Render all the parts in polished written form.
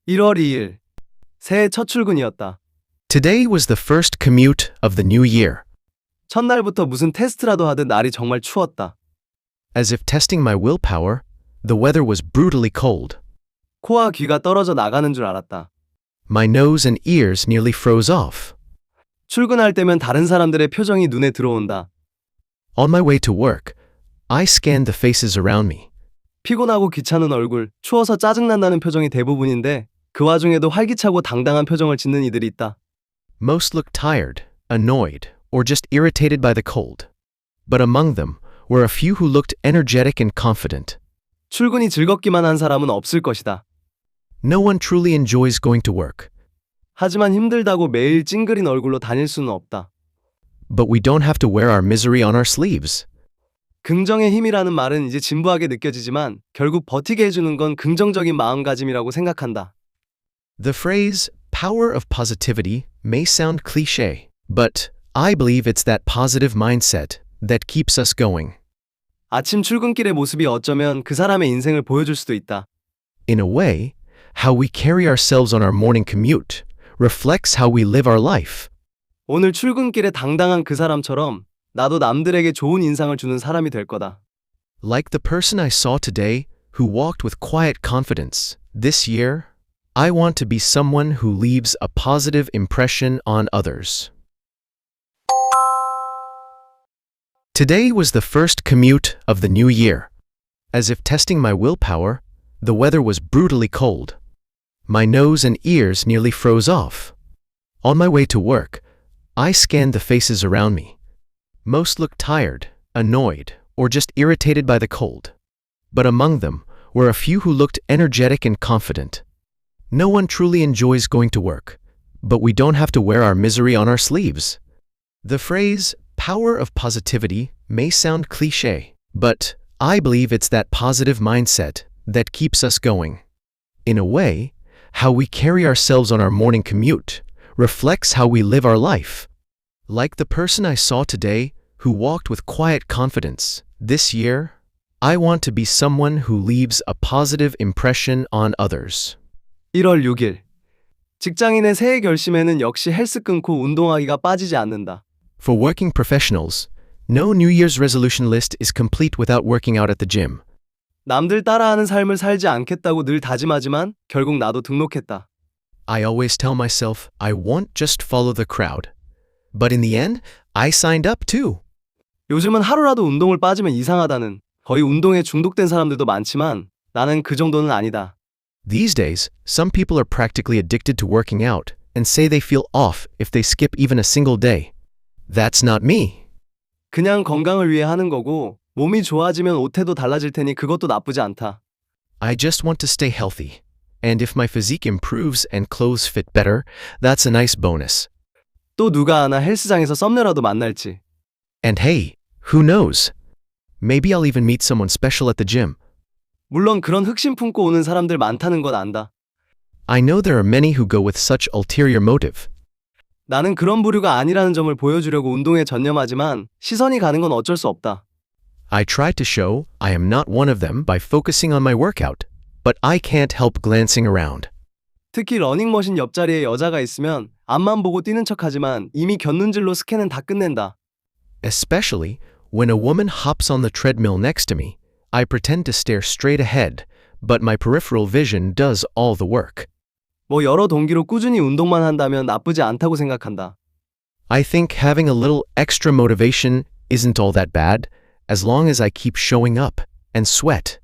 1월 2일, 새해 첫 출근이었다. Today was the first commute of the new year. 첫날부터 무슨 테스트라도 하듯 날이 정말 추웠다. As if testing my willpower, the weather was brutally cold. 코와 귀가 떨어져 나가는 줄 알았다. My nose and ears nearly froze off. 출근할 때면 다른 사람들의 표정이 눈에 들어온다. On my way to work, I scanned the faces around me. 피곤하고 귀찮은 얼굴, 추워서 짜증난다는 표정이 대부분인데 그 와중에도 활기차고 당당한 표정을 짓는 이들이 있다. Most looked tired, annoyed, or just irritated by the cold. But among them were a few who looked energetic and confident. 출근이 즐겁기만 한 사람은 없을 것이다. No one truly enjoys going to work. 하지만 힘들다고 매일 찡그린 얼굴로 다닐 수는 없다. But we don't have to wear our misery on our sleeves. 긍정의 힘이라는 말은 이제 진부하게 느껴지지만 결국 버티게 해주는 건 긍정적인 마음가짐이라고 생각한다. The phrase, power of positivity, may sound cliché, but I believe it's that positive mindset that keeps us going. 아침 출근길의 모습이 어쩌면 그 사람의 인생을 보여줄 수도 있다. In a way, how we carry ourselves on our morning commute reflects how we live our life. 오늘 출근길에 당당한 그 사람처럼 나도 남들에게 좋은 인상을 주는 사람이 될 거다. Like the person I saw today who walked with quiet confidence, this year, I want to be someone who leaves a positive impression on others. Today was the first commute of the new year. As if testing my willpower, the weather was brutally cold. My nose and ears nearly froze off. On my way to work, I scanned the faces around me. Most looked tired, annoyed, or just irritated by the cold. But among them were a few who looked energetic and confident. No one truly enjoys going to work, but we don't have to wear our misery on our sleeves. The phrase, power of positivity, may sound cliché, but I believe it's that positive mindset that keeps us going. In a way, how we carry ourselves on our morning commute reflects how we live our life. Like the person I saw today who walked with quiet confidence, this year, I want to be someone who leaves a positive impression on others. 1월 6일, 직장인의 새해 결심에는 역시 헬스 끊고 운동하기가 빠지지 않는다. For working professionals, no New Year's resolution list is complete without working out at the gym. 남들 따라하는 삶을 살지 않겠다고 늘 다짐하지만 결국 나도 등록했다. I always tell myself I won't just follow the crowd. But in the end, I signed up too. 요즘은 하루라도 운동을 빠지면 이상하다는, 거의 운동에 중독된 사람들도 많지만 나는 그 정도는 아니다. These days, some people are practically addicted to working out and say they feel off if they skip even a single day. That's not me. 그냥 건강을 위해 하는 거고 몸이 좋아지면 옷태도 달라질 테니 그것도 나쁘지 않다. I just want to stay healthy. And if my physique improves and clothes fit better, that's a nice bonus. 또 누가 아나 헬스장에서 썸네라도 만날지. And hey, who knows? Maybe I'll even meet someone special at the gym. 물론 그런 흑심 품고 오는 사람들 많다는 건 안다. I know there are many who go with such ulterior motive. 나는 그런 부류가 아니라는 점을 보여주려고 운동에 전념하지만 시선이 가는 건 어쩔 수 없다. I try to show I am not one of them by focusing on my workout, but I can't help glancing around. 특히 러닝머신 옆자리에 여자가 있으면 앞만 보고 뛰는 척하지만 이미 곁눈질로 스캔은 다 끝낸다. Especially when a woman hops on the treadmill next to me, I pretend to stare straight ahead, but my peripheral vision does all the work. 뭐 여러 동기로 꾸준히 운동만 한다면 나쁘지 않다고 생각한다. I think having a little extra motivation isn't all that bad, as long as I keep showing up and sweat.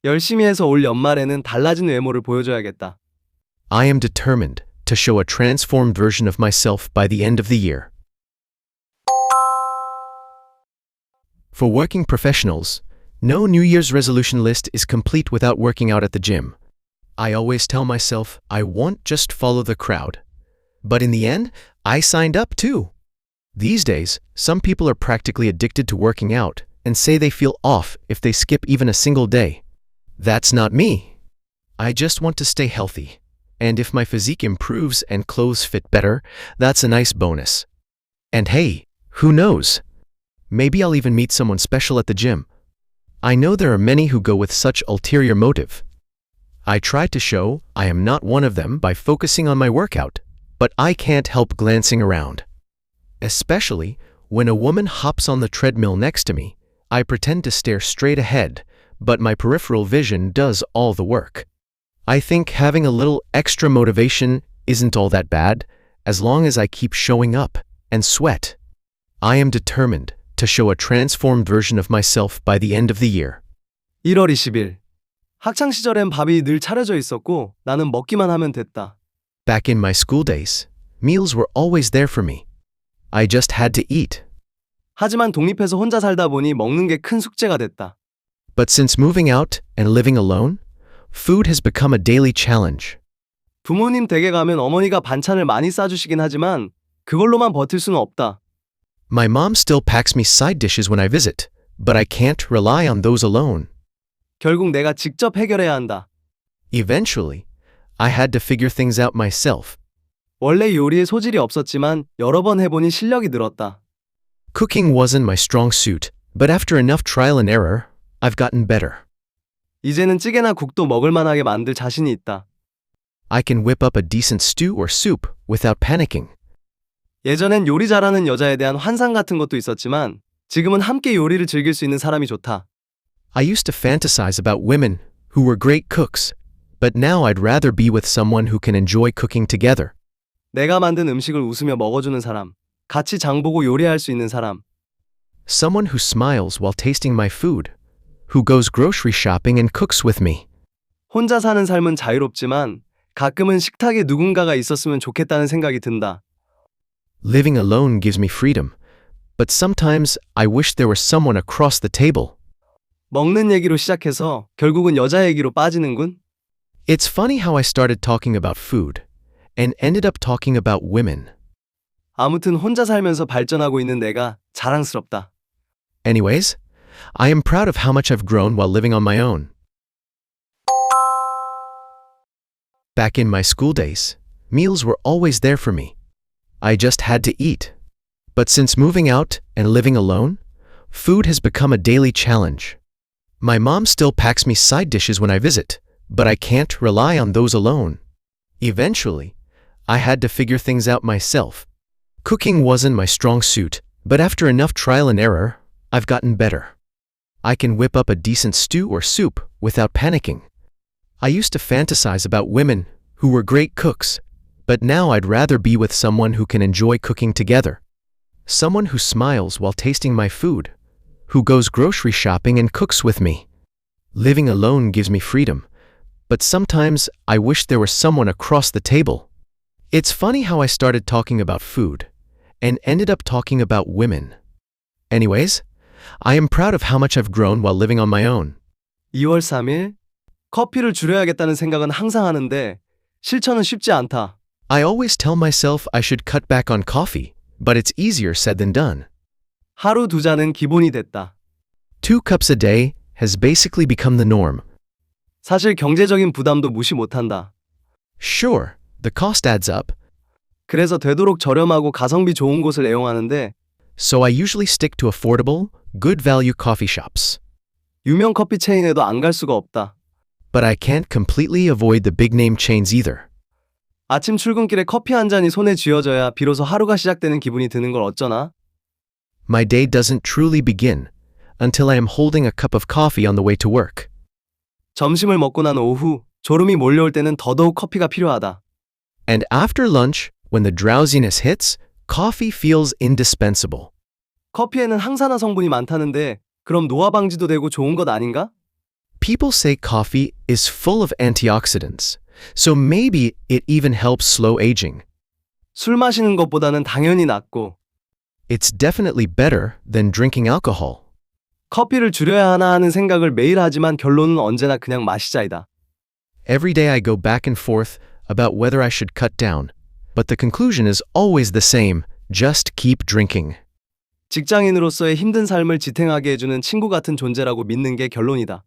열심히 해서 올 연말에는 달라진 외모를 보여줘야겠다. I am determined to show a transformed version of myself by the end of the year. For working professionals, no New Year's resolution list is complete without working out at the gym. I always tell myself I won't just follow the crowd. But in the end, I signed up too. These days, some people are practically addicted to working out and say they feel off if they skip even a single day. That's not me. I just want to stay healthy. And if my physique improves and clothes fit better, that's a nice bonus. And hey, who knows? Maybe I'll even meet someone special at the gym. I know there are many who go with such ulterior motive. I tried to show I am not one of them by focusing on my workout, but I can't help glancing around. Especially when a woman hops on the treadmill next to me, I pretend to stare straight ahead, but my peripheral vision does all the work. I think having a little extra motivation isn't all that bad, as long as I keep showing up and sweat. I am determined to show a transformed version of myself by the end of the year. 1월 20일. 학창 시절엔 밥이 늘 차려져 있었고 나는 먹기만 하면 됐다. Back in my school days, meals were always there for me. I just had to eat. 하지만 독립해서 혼자 살다 보니 먹는 게 큰 숙제가 됐다. But since moving out and living alone, food has become a daily challenge. 부모님 댁에 가면 어머니가 반찬을 많이 싸주시긴 하지만 그걸로만 버틸 수는 없다. My mom still packs me side dishes when I visit, but I can't rely on those alone. 결국 내가 직접 해결해야 한다. Eventually, I had to figure things out myself. 원래 요리에 소질이 없었지만 여러 번 해보니 실력이 늘었다. Cooking wasn't my strong suit, but after enough trial and error, I've gotten better. 이제는 찌개나 국도 먹을 만하게 만들 자신이 있다. I can whip up a decent stew or soup without panicking. 예전엔 요리 잘하는 여자에 대한 환상 같은 것도 있었지만 지금은 함께 요리를 즐길 수 있는 사람이 좋다. I used to fantasize about women who were great cooks, but now I'd rather be with someone who can enjoy cooking together. 내가 만든 음식을 웃으며 먹어주는 사람, 같이 장보고 요리할 수 있는 사람, Someone who smiles while tasting my food, who goes grocery shopping and cooks with me. 혼자 사는 삶은 자유롭지만 가끔은 식탁에 누군가가 있었으면 좋겠다는 생각이 든다. Living alone gives me freedom, but sometimes I wish there was someone across the table. 먹는 얘기로 시작해서 결국은 여자 얘기로 빠지는군. It's funny how I started talking about food and ended up talking about women. 아무튼 혼자 살면서 발전하고 있는 내가 자랑스럽다. Anyways, I am proud of how much I've grown while living on my own. Back in my school days, meals were always there for me. I just had to eat. But since moving out and living alone, food has become a daily challenge. My mom still packs me side dishes when I visit, but I can't rely on those alone. Eventually, I had to figure things out myself. Cooking wasn't my strong suit, but after enough trial and error, I've gotten better. I can whip up a decent stew or soup without panicking. I used to fantasize about women who were great cooks, but now I'd rather be with someone who can enjoy cooking together. Someone who smiles while tasting my food, who goes grocery shopping and cooks with me. Living alone gives me freedom, but sometimes I wish there was someone across the table. It's funny how I started talking about food and ended up talking about women. Anyways, I am proud of how much I've grown while living on my own. 2월 3일. 커피를 줄여야겠다는 생각은 항상 하는데 실천은 쉽지 않다. I always tell myself I should cut back on coffee, but it's easier said than done. 하루 2잔은 기본이 됐다. 2 cups a day has basically become the norm. 사실 경제적인 부담도 무시 못한다. Sure, the cost adds up, 그래서 되도록 저렴하고 가성비 좋은 곳을 애용하는데 so I usually stick to affordable, good value coffee shops. 유명 커피 체인에도 안 갈 수가 없다. But I can't completely avoid the big name chains either. 아침 출근길에 커피 한 잔이 손에 쥐어져야 비로소 하루가 시작되는 기분이 드는 걸 어쩌나? My day doesn't truly begin until I am holding a cup of coffee on the way to work. 점심을 먹고 난 오후 졸음이 몰려올 때는 더더욱 커피가 필요하다. And after lunch, when the drowsiness hits, coffee feels indispensable. 커피에는 항산화 성분이 많다는데 그럼 노화 방지도 되고 좋은 것 아닌가? People say coffee is full of antioxidants, so maybe it even helps slow aging. 술 마시는 것보다는 당연히 낫고 It's definitely better than drinking alcohol. 커피를 줄여야 하나 하는 생각을 매일 하지만 결론은 언제나 그냥 마시자이다. Every day I go back and forth about whether I should cut down, but the conclusion is always the same, just keep drinking. 직장인으로서의 힘든 삶을 지탱하게 해주는 친구 같은 존재라고 믿는 게 결론이다.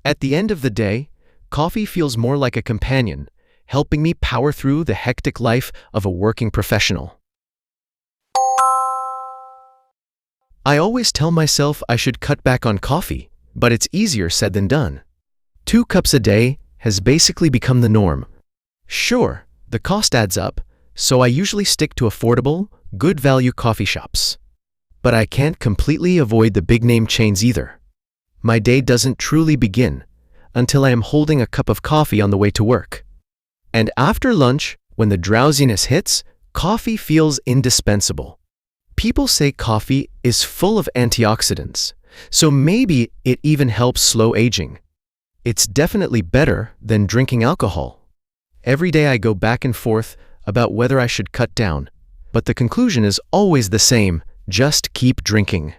At the end of the day, coffee feels more like a companion, helping me power through the hectic life of a working professional. I always tell myself I should cut back on coffee, but it's easier said than done. 2 cups a day has basically become the norm. Sure, the cost adds up, so I usually stick to affordable, good value coffee shops. But I can't completely avoid the big name chains either. My day doesn't truly begin until I am holding a cup of coffee on the way to work. And after lunch, when the drowsiness hits, coffee feels indispensable. People say coffee is full of antioxidants, so maybe it even helps slow aging. It's definitely better than drinking alcohol. Every day I go back and forth about whether I should cut down, but the conclusion is always the same: just keep drinking.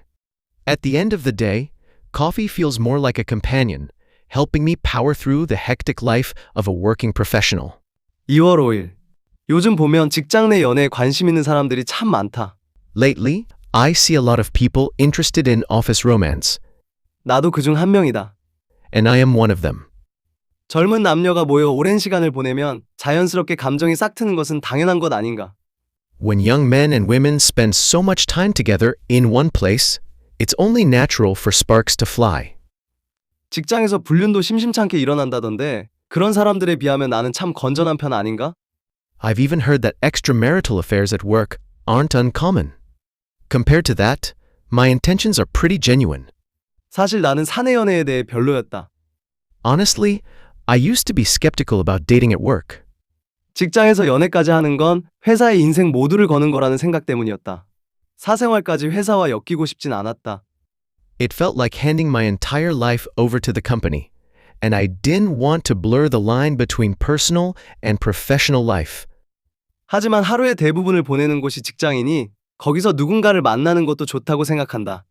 At the end of the day, coffee feels more like a companion, helping me power through the hectic life of a working professional. 2월 5일. 요즘 보면 직장 내 연애에 관심 있는 사람들이 참 많다. Lately, I see a lot of people interested in office romance, 나도 그중 한 명이다. and I am one of them. 젊은 남녀가 모여 오랜 시간을 보내면 자연스럽게 감정이 싹 트는 것은 당연한 것 아닌가? When young men and women spend so much time together in one place, it's only natural for sparks to fly. 직장에서 불륜도 심심찮게 일어난다던데 그런 사람들에 비하면 나는 참 건전한 편 아닌가? I've even heard that extramarital affairs at work aren't uncommon. Compared to that, my intentions are pretty genuine. 사실 나는 사내 연애에 대해 별로였다. Honestly, I used to be skeptical about dating at work. 직장에서 연애까지 하는 건 회사의 인생 모두를 거는 거라는 생각 때문이었다. 사생활까지 회사와 엮이고 싶진 않았다. It felt like handing my entire life over to the company, and I didn't want to blur the line between personal and professional life. 하지만 하루의 대부분을 보내는 곳이 직장이니 거기서 누군가를 만나는 것도 좋다고 생각한다.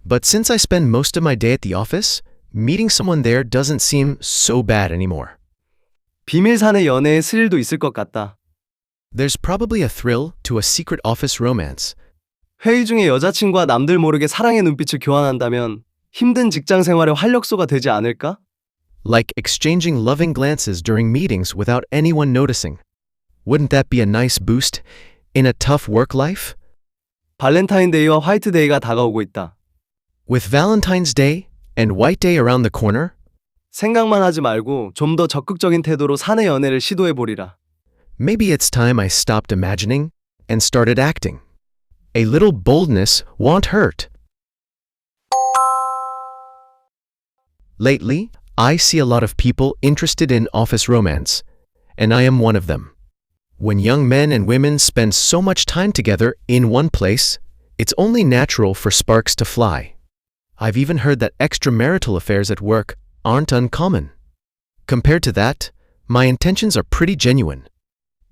But since I spend most of my day at the office, meeting someone there doesn't seem so bad anymore. 비밀 사내 연애의 스릴도 있을 것 같다. There's probably a thrill to a secret office romance. 회의 중에 여자친구와 남들 모르게 사랑의 눈빛을 교환한다면 힘든 직장 생활의 활력소가 되지 않을까? Like exchanging loving glances during meetings without anyone noticing. Wouldn't that be a nice boost in a tough work life? 발렌타인데이와 화이트데이가 다가오고 있다. With Valentine's Day and White Day around the corner, 생각만 하지 말고 좀 더 적극적인 태도로 사내 연애를 시도해 보리라. maybe it's time I stopped imagining and started acting. A little boldness won't hurt. Lately, I see a lot of people interested in office romance, and I am one of them. When young men and women spend so much time together in one place, it's only natural for sparks to fly. I've even heard that extramarital affairs at work aren't uncommon. Compared to that, my intentions are pretty genuine.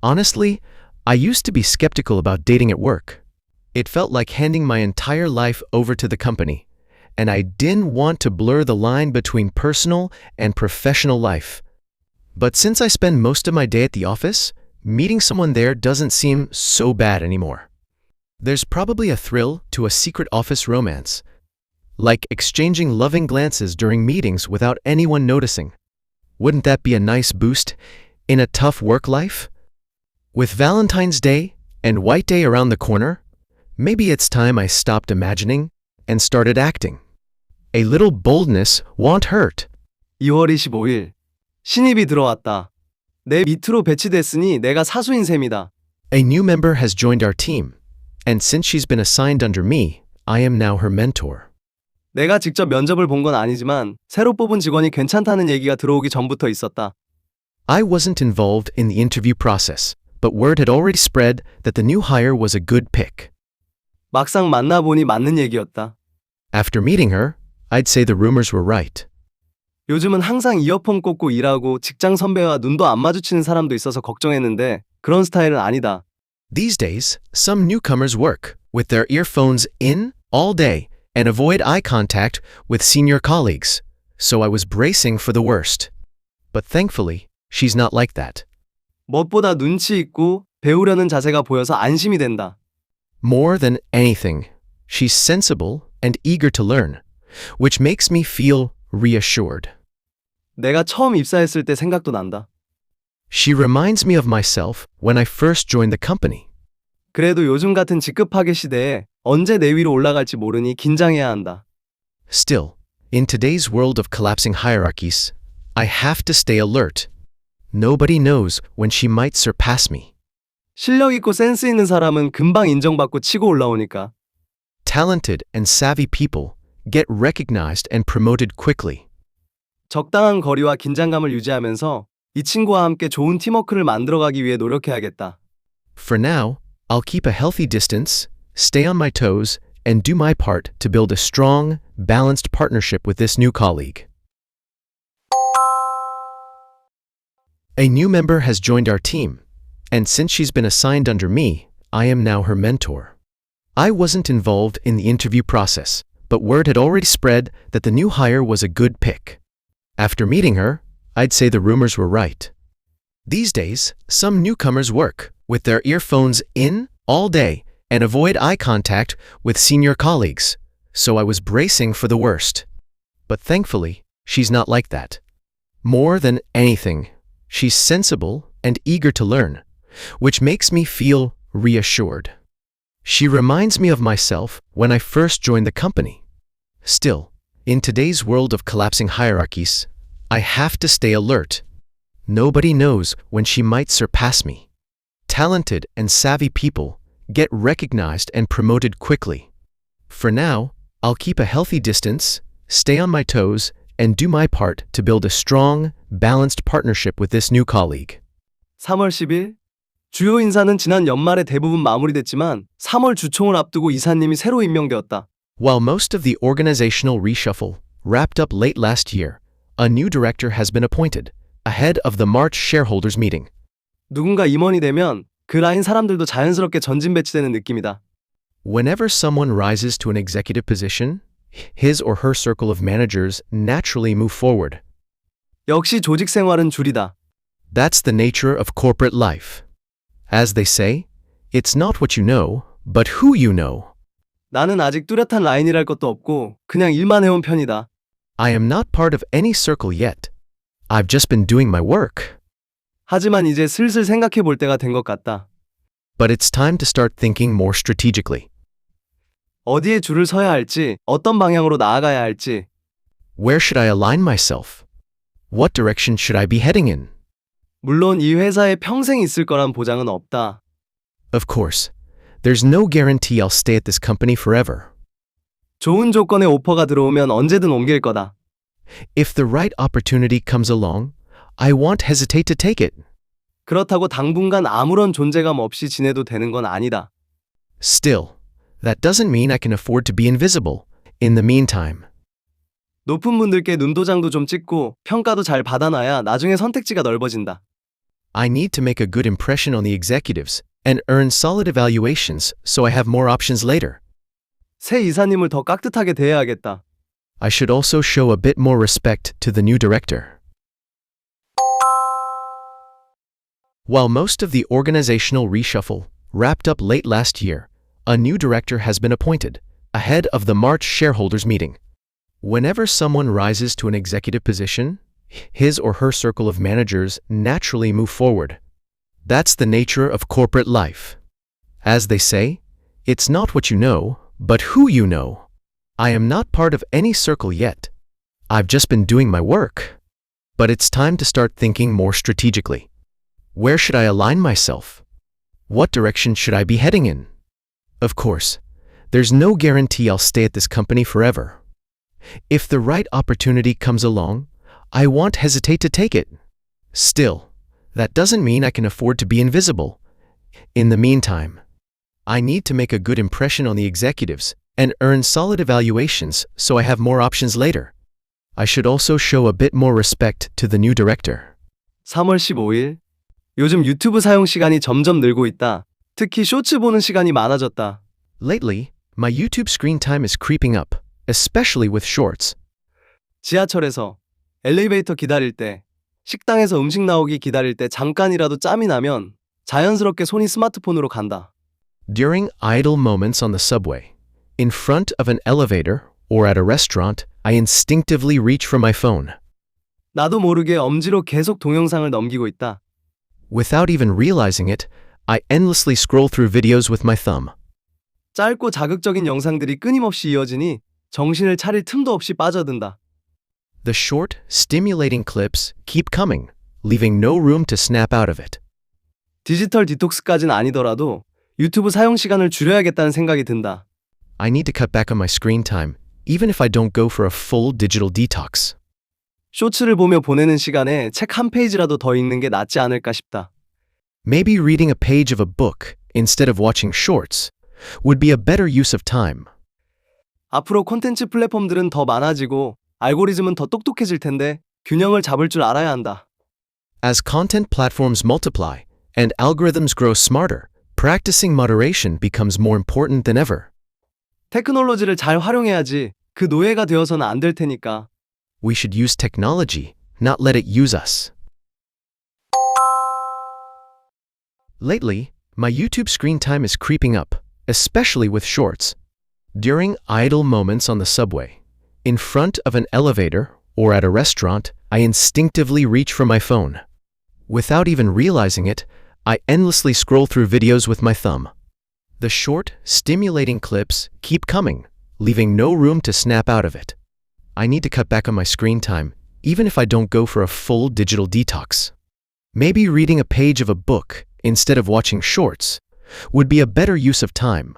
Honestly, I used to be skeptical about dating at work. It felt like handing my entire life over to the company, and I didn't want to blur the line between personal and professional life. But since I spend most of my day at the office, meeting someone there doesn't seem so bad anymore. There's probably a thrill to a secret office romance, like exchanging loving glances during meetings without anyone noticing. Wouldn't that be a nice boost in a tough work life? With Valentine's Day and White Day around the corner, maybe it's time I stopped imagining and started acting. A little boldness won't hurt. 2월 25일. 신입이 들어왔다. 내 밑으로 배치됐으니 내가 사수인 셈이다. A new member has joined our team, and since she's been assigned under me, I am now her mentor. 내가 직접 면접을 본 건 아니지만 새로 뽑은 직원이 괜찮다는 얘기가 들어오기 전부터 있었다. I wasn't involved in the interview process, but word had already spread that the new hire was a good pick. 막상 만나보니 맞는 얘기였다. After meeting her, I'd say the rumors were right. 요즘은 항상 이어폰 꽂고 일하고 직장 선배와 눈도 안 마주치는 사람도 있어서 걱정했는데 그런 스타일은 아니다. These days, some newcomers work with their earphones in all day and avoid eye contact with senior colleagues, so I was bracing for the worst. But thankfully, she's not like that. 무엇보다 눈치 있고 배우려는 자세가 보여서 안심이 된다. More than anything, she's sensible and eager to learn, which makes me feel reassured. 내가 처음 입사했을 때 생각도 난다. She reminds me of myself when I first joined the company. 그래도 요즘 같은 직급파괴 시대에 언제 내 위로 올라갈지 모르니 긴장해야 한다. Still, in today's world of collapsing hierarchies, I have to stay alert. Nobody knows when she might surpass me. 실력 있고 센스 있는 사람은 금방 인정받고 치고 올라오니까. Talented and savvy people get recognized and promoted quickly. 적당한 거리와 긴장감을 유지하면서 이 친구와 함께 좋은 팀워크를 만들어가기 위해 노력해야겠다. For now, I'll keep a healthy distance, stay on my toes, and do my part to build a strong, balanced partnership with this new colleague. A new member has joined our team, and since she's been assigned under me, I am now her mentor. I wasn't involved in the interview process, but word had already spread that the new hire was a good pick. After meeting her, I'd say the rumors were right. These days, some newcomers work with their earphones in all day and avoid eye contact with senior colleagues, so I was bracing for the worst. But thankfully, she's not like that. More than anything, she's sensible and eager to learn, which makes me feel reassured. She reminds me of myself when I first joined the company. Still, in today's world of collapsing hierarchies, I have to stay alert. Nobody knows when she might surpass me. Talented and savvy people get recognized and promoted quickly. For now, I'll keep a healthy distance, stay on my toes, and do my part to build a strong, balanced partnership with this new colleague. 3월 10일 주요 인사는 지난 연말에 대부분 마무리됐지만 3월 주총을 앞두고 이사님이 새로 임명되었다. While most of the organizational reshuffle wrapped up late last year, a new director has been appointed, ahead of the March shareholders meeting. 누군가 임원이 되면 그 라인 사람들도 자연스럽게 전진 배치되는 느낌이다. Whenever someone rises to an executive position, his or her circle of managers naturally move forward. 역시 조직 생활은 줄이다. That's the nature of corporate life. As they say, it's not what you know, but who you know. 나는 아직 뚜렷한 라인이랄 것도 없고 그냥 일만 해온 편이다. I am not part of any circle yet. I've just been doing my work. 하지만 이제 슬슬 생각해 볼 때가 된 것 같다. But it's time to start thinking more strategically. 어디에 줄을 서야 할지, 어떤 방향으로 나아가야 할지, Where should I align myself? What direction should I be heading in? 물론 이 회사에 평생 있을 거란 보장은 없다. Of course, there's no guarantee I'll stay at this company forever. 좋은 조건의 오퍼가 들어오면 언제든 옮길 거다. If the right opportunity comes along, I won't hesitate to take it. 그렇다고 당분간 아무런 존재감 없이 지내도 되는 건 아니다. Still, that doesn't mean I can afford to be invisible in the meantime. 높은 분들께 눈도장도 좀 찍고 평가도 잘 받아놔야 나중에 선택지가 넓어진다. I need to make a good impression on the executives and earn solid evaluations so I have more options later. 새 이사님을 더 깍듯하게 대해야겠다. I should also show a bit more respect to the new director. While most of the organizational reshuffle wrapped up late last year, a new director has been appointed, ahead of the March shareholders meeting. Whenever someone rises to an executive position, his or her circle of managers naturally move forward. That's the nature of corporate life. As they say, it's not what you know, but who you know. I am not part of any circle yet. I've just been doing my work. But it's time to start thinking more strategically. Where should I align myself? What direction should I be heading in? Of course, there's no guarantee I'll stay at this company forever. If the right opportunity comes along, I won't hesitate to take it. Still, that doesn't mean I can afford to be invisible. In the meantime, I need to make a good impression on the executives and earn solid evaluations so I have more options later. I should also show a bit more respect to the new director. 3월 15일 요즘 유튜브 사용 시간이 점점 늘고 있다. 특히 쇼츠 보는 시간이 많아졌다. Lately, my YouTube screen time is creeping up, especially with shorts. 지하철에서, 엘리베이터 기다릴 때, 식당에서 음식 나오기 기다릴 때 잠깐이라도 짬이 나면 자연스럽게 손이 스마트폰으로 간다. During idle moments on the subway, in front of an elevator, or at a restaurant, I instinctively reach for my phone. 나도 모르게 엄지로 계속 동영상을 넘기고 있다. Without even realizing it, I endlessly scroll through videos with my thumb. 짧고 자극적인 영상들이 끊임없이 이어지니 정신을 차릴 틈도 없이 빠져든다. The short, stimulating clips keep coming, leaving no room to snap out of it. 디지털 디톡스까진 아니더라도 유튜브 사용 시간을 줄여야겠다는 생각이 든다. I need to cut back on my screen time, even if I don't go for a full digital detox. 쇼츠를 보며 보내는 시간에 책 한 페이지라도 더 읽는 게 낫지 않을까 싶다. Maybe reading a page of a book instead of watching shorts would be a better use of time. 앞으로 콘텐츠 플랫폼들은 더 많아지고 알고리즘은 더 똑똑해질 텐데 균형을 잡을 줄 알아야 한다. As content platforms multiply and algorithms grow smarter, practicing moderation becomes more important than ever. 테크놀로지를 잘 활용해야지 그 노예가 되어서는 안 될 테니까. We should use technology, not let it use us. Lately, my YouTube screen time is creeping up, especially with shorts. During idle moments on the subway, in front of an elevator, or at a restaurant, I instinctively reach for my phone. Without even realizing it, I endlessly scroll through videos with my thumb. The short, stimulating clips keep coming, leaving no room to snap out of it. I need to cut back on my screen time, even if I don't go for a full digital detox. Maybe reading a page of a book instead of watching shorts would be a better use of time.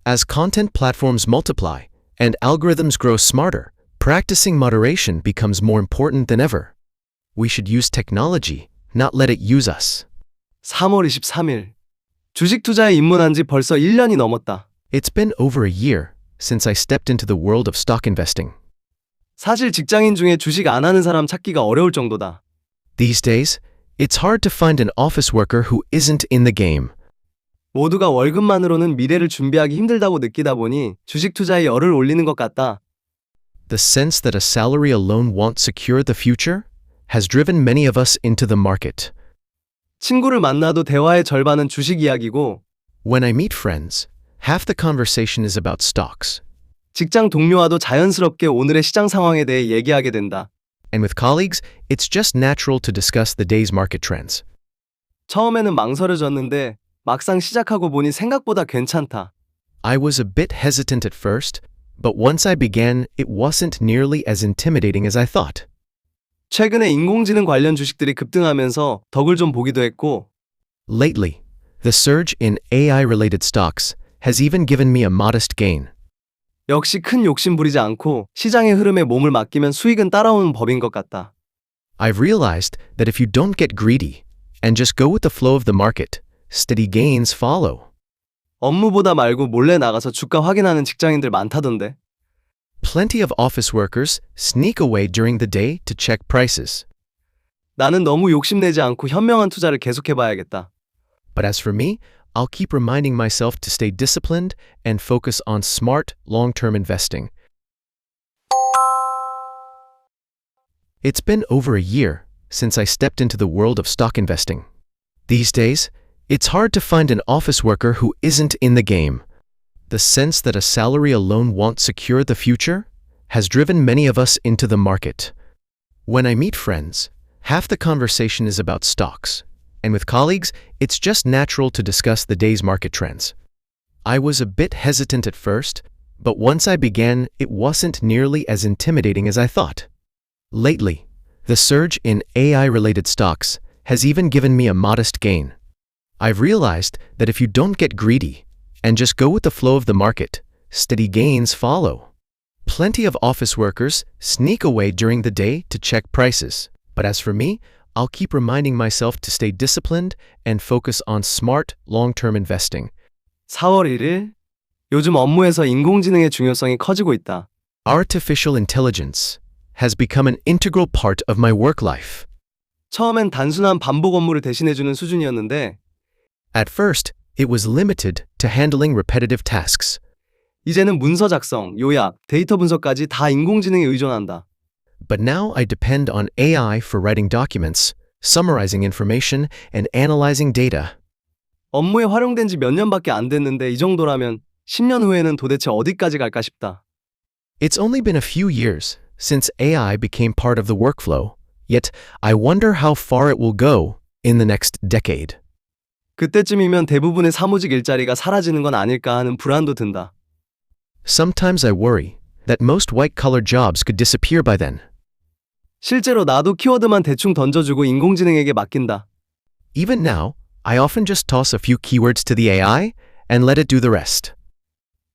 As content platforms multiply and algorithms grow smarter, practicing moderation becomes more important than ever. We should use technology, not let it use us. 3월 23일. 주식 투자에 입문한 지 벌써 1년이 넘었다. It's been over a year since I stepped into the world of stock investing. 사실 직장인 중에 주식 안 하는 사람 찾기가 어려울 정도다. These days, it's hard to find an office worker who isn't in the game. 모두가 월급만으로는 미래를 준비하기 힘들다고 느끼다 보니 주식 투자에 열을 올리는 것 같다. The sense that a salary alone won't secure the future has driven many of us into the market. 친구를 만나도 대화의 절반은 주식 이야기고 When I meet friends, half the conversation is about stocks. 직장 동료와도 자연스럽게 오늘의 시장 상황에 대해 얘기하게 된다. And with colleagues, it's just natural to discuss the day's market trends. 처음에는 망설여졌는데 막상 시작하고 보니 생각보다 괜찮다. I was a bit hesitant at first, but once I began, it wasn't nearly as intimidating as I thought. 최근에 인공지능 관련 주식들이 급등하면서 덕을 좀 보기도 했고 Lately, the surge in AI-related stocks has even given me a modest gain. 역시 큰 욕심 부리지 않고 시장의 흐름에 몸을 맡기면 수익은 따라오는 법인 것 같다. I've realized that if you don't get greedy and just go with the flow of the market, steady gains follow. 업무보다 말고 몰래 나가서 주가 확인하는 직장인들 많다던데. Plenty of office workers sneak away during the day to check prices. 나는 너무 욕심내지 않고 현명한 투자를 계속해봐야겠다. But as for me, I'll keep reminding myself to stay disciplined and focus on smart, long-term investing. It's been over a year since I stepped into the world of stock investing. These days, it's hard to find an office worker who isn't in the game. The sense that a salary alone won't secure the future has driven many of us into the market. When I meet friends, half the conversation is about stocks. And with colleagues, it's just natural to discuss the day's market trends. I was a bit hesitant at first, but once I began, it wasn't nearly as intimidating as I thought. Lately, the surge in AI-related stocks has even given me a modest gain. I've realized that if you don't get greedy and just go with the flow of the market, steady gains follow. Plenty of office workers sneak away during the day to check prices. But as for me, I'll keep reminding myself to stay disciplined and focus on smart, long-term investing. 4월 1일. 요즘 업무에서 인공지능의 중요성이 커지고 있다. Artificial intelligence has become an integral part of my work life. 처음엔 단순한 반복 업무를 대신해주는 수준이었는데 At first, it was limited to handling repetitive tasks. 이제는 문서 작성, 요약, 데이터 분석까지 다 인공지능에 의존한다. But now I depend on AI for writing documents, summarizing information, and analyzing data. 업무에 활용된 지 몇 년밖에 안 됐는데 이 정도라면 10년 후에는 도대체 어디까지 갈까 싶다. It's only been a few years since AI became part of the workflow, yet I wonder how far it will go in the next decade. 그때쯤이면 대부분의 사무직 일자리가 사라지는 건 아닐까 하는 불안도 든다. Sometimes I worry that most white-collar jobs could disappear by then. 실제로 나도 키워드만 대충 던져주고 인공지능에게 맡긴다. Even now, I often just toss a few keywords to the AI and let it do the rest.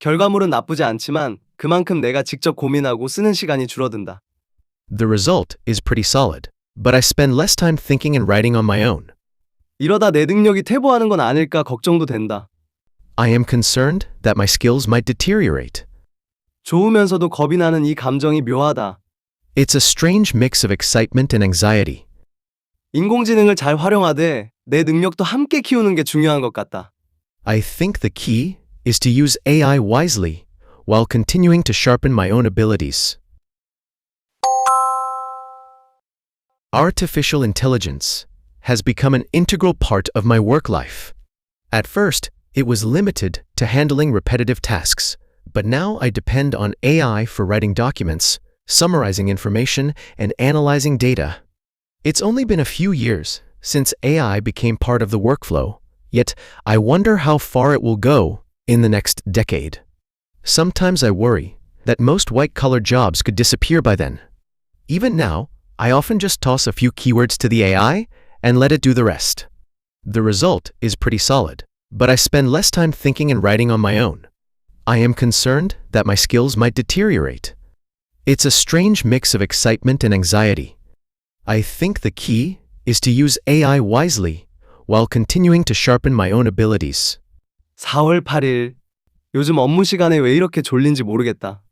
결과물은 나쁘지 않지만 그만큼 내가 직접 고민하고 쓰는 시간이 줄어든다. The result is pretty solid, but I spend less time thinking and writing on my own. 이러다 내 능력이 퇴보하는 건 아닐까 걱정도 된다. I am concerned that my skills might deteriorate. 좋으면서도 겁이 나는 이 감정이 묘하다. It's a strange mix of excitement and anxiety. 인공지능을 잘 활용하되 내 능력도 함께 키우는 게 중요한 것 같다. I think the key is to use AI wisely while continuing to sharpen my own abilities. Artificial intelligence has become an integral part of my work life. At first, it was limited to handling repetitive tasks, but now I depend on AI for writing documents, summarizing information, and analyzing data. It's only been a few years since AI became part of the workflow, yet I wonder how far it will go in the next decade. Sometimes I worry that most white-collar jobs could disappear by then. Even now, I often just toss a few keywords to the AI and let it do the rest. The result is pretty solid, but I spend less time thinking and writing on my own. I am concerned that my skills might deteriorate. It's a strange mix of excitement and anxiety. I think the key is to use AI wisely while continuing to sharpen my own abilities. 4월 8일. 요즘 업무 시간에 왜 이렇게 졸린지 모르겠다.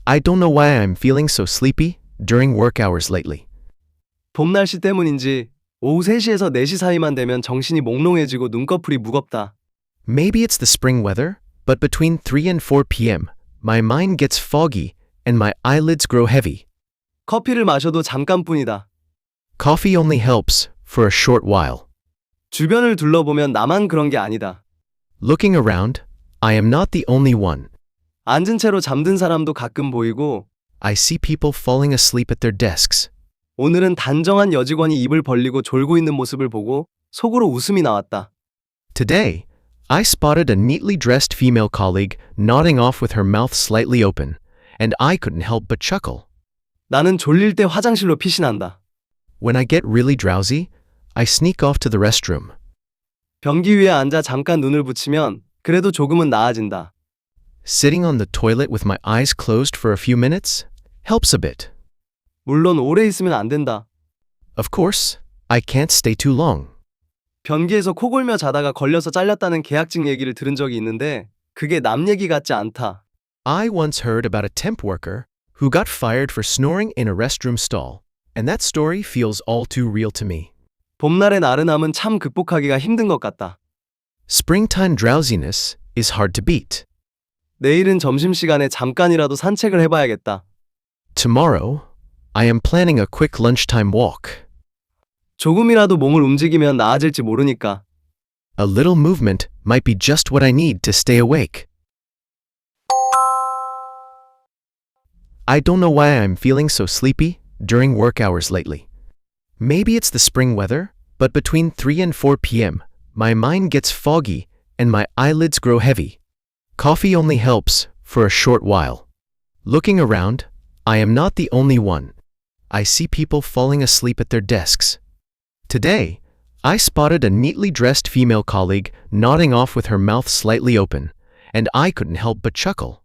I don't know why I'm feeling so sleepy during work hours lately. 봄 날씨 때문인지 오후 3시에서 4시 사이만 되면 정신이 몽롱해지고 눈꺼풀이 무겁다. Maybe it's the spring weather, but between 3 and 4 p.m., my mind gets foggy and my eyelids grow heavy. 커피를 마셔도 잠깐뿐이다. Coffee only helps for a short while. 주변을 둘러보면 나만 그런 게 아니다. Looking around, I am not the only one. 앉은 채로 잠든 사람도 가끔 보이고 I see people falling asleep at their desks. 오늘은 단정한 여직원이 입을 벌리고 졸고 있는 모습을 보고 속으로 웃음이 나왔다. Today, I spotted a neatly dressed female colleague nodding off with her mouth slightly open, and I couldn't help but chuckle. 나는 졸릴 때 화장실로 피신한다. When I get really drowsy, I sneak off to the restroom. 변기 위에 앉아 잠깐 눈을 붙이면 그래도 조금은 나아진다. Sitting on the toilet with my eyes closed for a few minutes helps a bit. 물론 오래 있으면 안 된다. Of course, I can't stay too long. 변기에서 코 골며 자다가 걸려서 잘렸다는 계약직 얘기를 들은 적이 있는데 그게 남 얘기 같지 않다. I once heard about a temp worker who got fired for snoring in a restroom stall, and that story feels all too real to me. 봄날의 나른함은 참 극복하기가 힘든 것 같다. Springtime drowsiness is hard to beat. 내일은 점심시간에 잠깐이라도 산책을 해봐야겠다. Tomorrow, I am planning a quick lunchtime walk. 조금이라도 몸을 움직이면 나아질지 모르니까. A little movement might be just what I need to stay awake. I don't know why I'm feeling so sleepy during work hours lately. Maybe it's the spring weather, but between 3 and 4 p.m., my mind gets foggy and my eyelids grow heavy. Coffee only helps for a short while. Looking around, I am not the only one. I see people falling asleep at their desks. Today, I spotted a neatly dressed female colleague nodding off with her mouth slightly open, and I couldn't help but chuckle.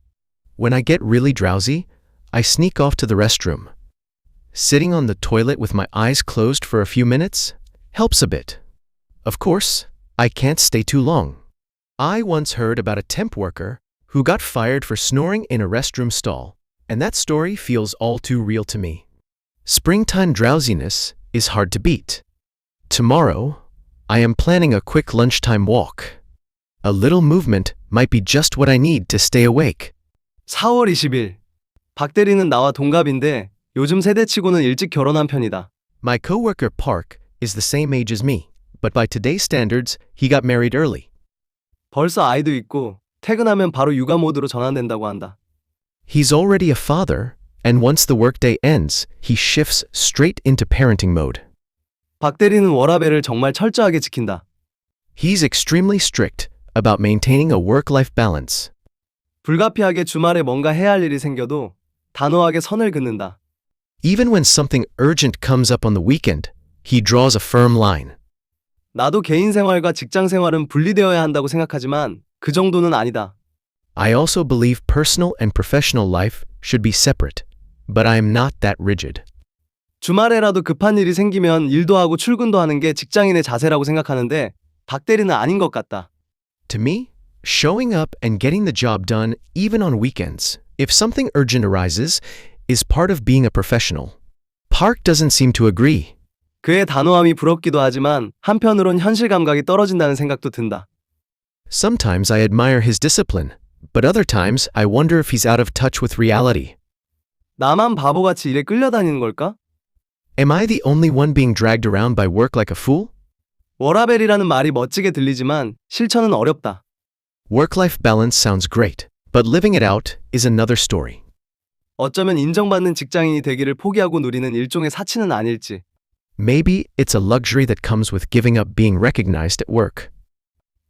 When I get really drowsy, I sneak off to the restroom. Sitting on the toilet with my eyes closed for a few minutes helps a bit. Of course, I can't stay too long. I once heard about a temp worker who got fired for snoring in a restroom stall, and that story feels all too real to me. Springtime drowsiness is hard to beat. Tomorrow, I am planning a quick lunchtime walk. A little movement might be just what I need to stay awake. 4월 20일. 박 대리는 나와 동갑인데 요즘 세대치고는 일찍 결혼한 편이다. My coworker Park is the same age as me, but by today's standards, he got married early. 벌써 아이도 있고 퇴근하면 바로 육아 모드로 전환된다고 한다. He's already a father, and once the workday ends, he shifts straight into parenting mode. 박 대리는 워라밸을 정말 철저하게 지킨다. He's extremely strict about maintaining a work-life balance. 불가피하게 주말에 뭔가 해야 할 일이 생겨도 단호하게 선을 긋는다. Even when something urgent comes up on the weekend, he draws a firm line. 나도 개인 생활과 직장 생활은 분리되어야 한다고 생각하지만 그 정도는 아니다. I also believe personal and professional life should be separate, but I am not that rigid. 주말에라도 급한 일이 생기면 일도 하고 출근도 하는 게 직장인의 자세라고 생각하는데 박 대리는 아닌 것 같다. To me, showing up and getting the job done even on weekends, if something urgent arises, is part of being a professional. Park doesn't seem to agree. 그의 단호함이 부럽기도 하지만 한편으론 현실 감각이 떨어진다는 생각도 든다. Sometimes I admire his discipline, but other times I wonder if he's out of touch with reality. 나만 바보같이 일에 끌려다니는 걸까? Am I the only one being dragged around by work like a fool? 워라벨이라는 말이 멋지게 들리지만 실천은 어렵다. Work-life balance sounds great, but living it out is another story. 어쩌면 인정받는 직장인이 되기를 포기하고 누리는 일종의 사치는 아닐지. Maybe it's a luxury that comes with giving up being recognized at work.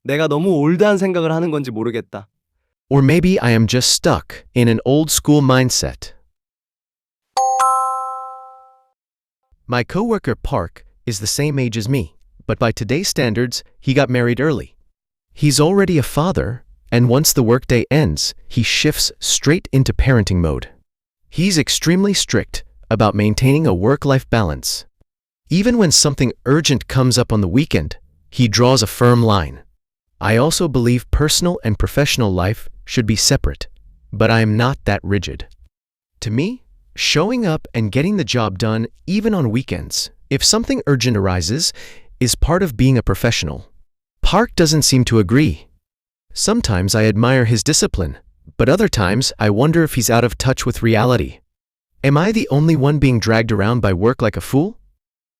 내가 너무 올드한 생각을 하는 건지 모르겠다. Or maybe I am just stuck in an old school mindset. My coworker Park is the same age as me, but by today's standards, he got married early. He's already a father, and once the workday ends, he shifts straight into parenting mode. He's extremely strict about maintaining a work-life balance. Even when something urgent comes up on the weekend, he draws a firm line. I also believe personal and professional life should be separate, but I am not that rigid. To me, showing up and getting the job done even on weekends, if something urgent arises, is part of being a professional. Park doesn't seem to agree. Sometimes I admire his discipline, but other times I wonder if he's out of touch with reality. Am I the only one being dragged around by work like a fool?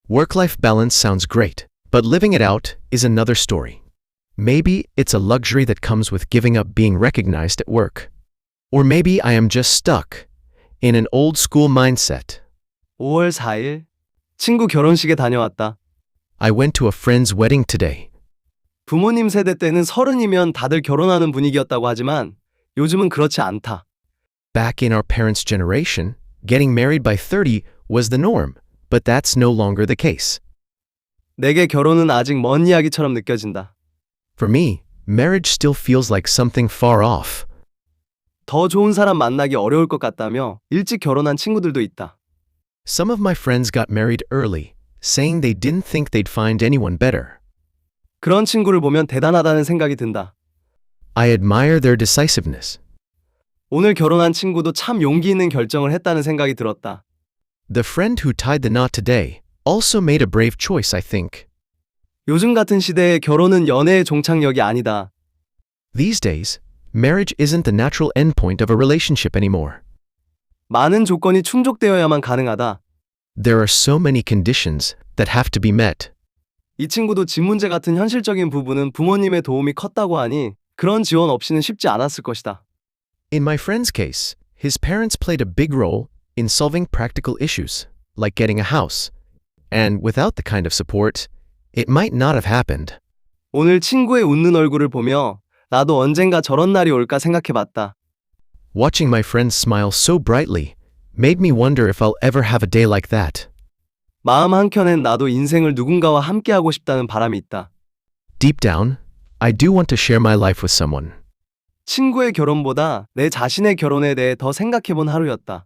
Work-life balance sounds great, but living it out is another story. Maybe it's a luxury that comes with giving up being recognized at work. Or maybe I am just stuck in an old school mindset. 5월 4일 친구 결혼식에 다녀왔다. I went to a friend's wedding today. 부모님 세대 때는 30이면 다들 결혼하는 분위기였다고 하지만 요즘은 그렇지 않다. Back in our parents' generation, getting married by 30 was the norm, but that's no longer the case. 내게 결혼은 아직 먼 이야기처럼 느껴진다. For me, marriage still feels like something far off. 더 좋은 사람 만나기 어려울 것 같다며 일찍 결혼한 친구들도 있다. Some of my friends got married early, saying they didn't think they'd find anyone better. 그런 친구를 보면 대단하다는 생각이 든다. I admire their decisiveness. 오늘 결혼한 친구도 참 용기 있는 결정을 했다는 생각이 들었다. The friend who tied the knot today also made a brave choice, I think. 요즘 같은 시대에 결혼은 연애의 종착역이 아니다. These days, marriage isn't the natural endpoint of a relationship anymore. 많은 조건이 충족되어야만 가능하다. There are so many conditions that have to be met. 이 친구도 집 문제 같은 현실적인 부분은 부모님의 도움이 컸다고 하니 그런 지원 없이는 쉽지 않았을 것이다. In my friend's case, his parents played a big role in solving practical issues, like getting a house. And without the kind of support, it might not have happened. 오늘 친구의 웃는 얼굴을 보며 나도 언젠가 저런 날이 올까 생각해봤다. Watching my friend smile so brightly made me wonder if I'll ever have a day like that. 마음 한켠엔 나도 인생을 누군가와 함께하고 싶다는 바람이 있다. Deep down, I do want to share my life with someone. 친구의 결혼보다 내 자신의 결혼에 대해 더 생각해본 하루였다.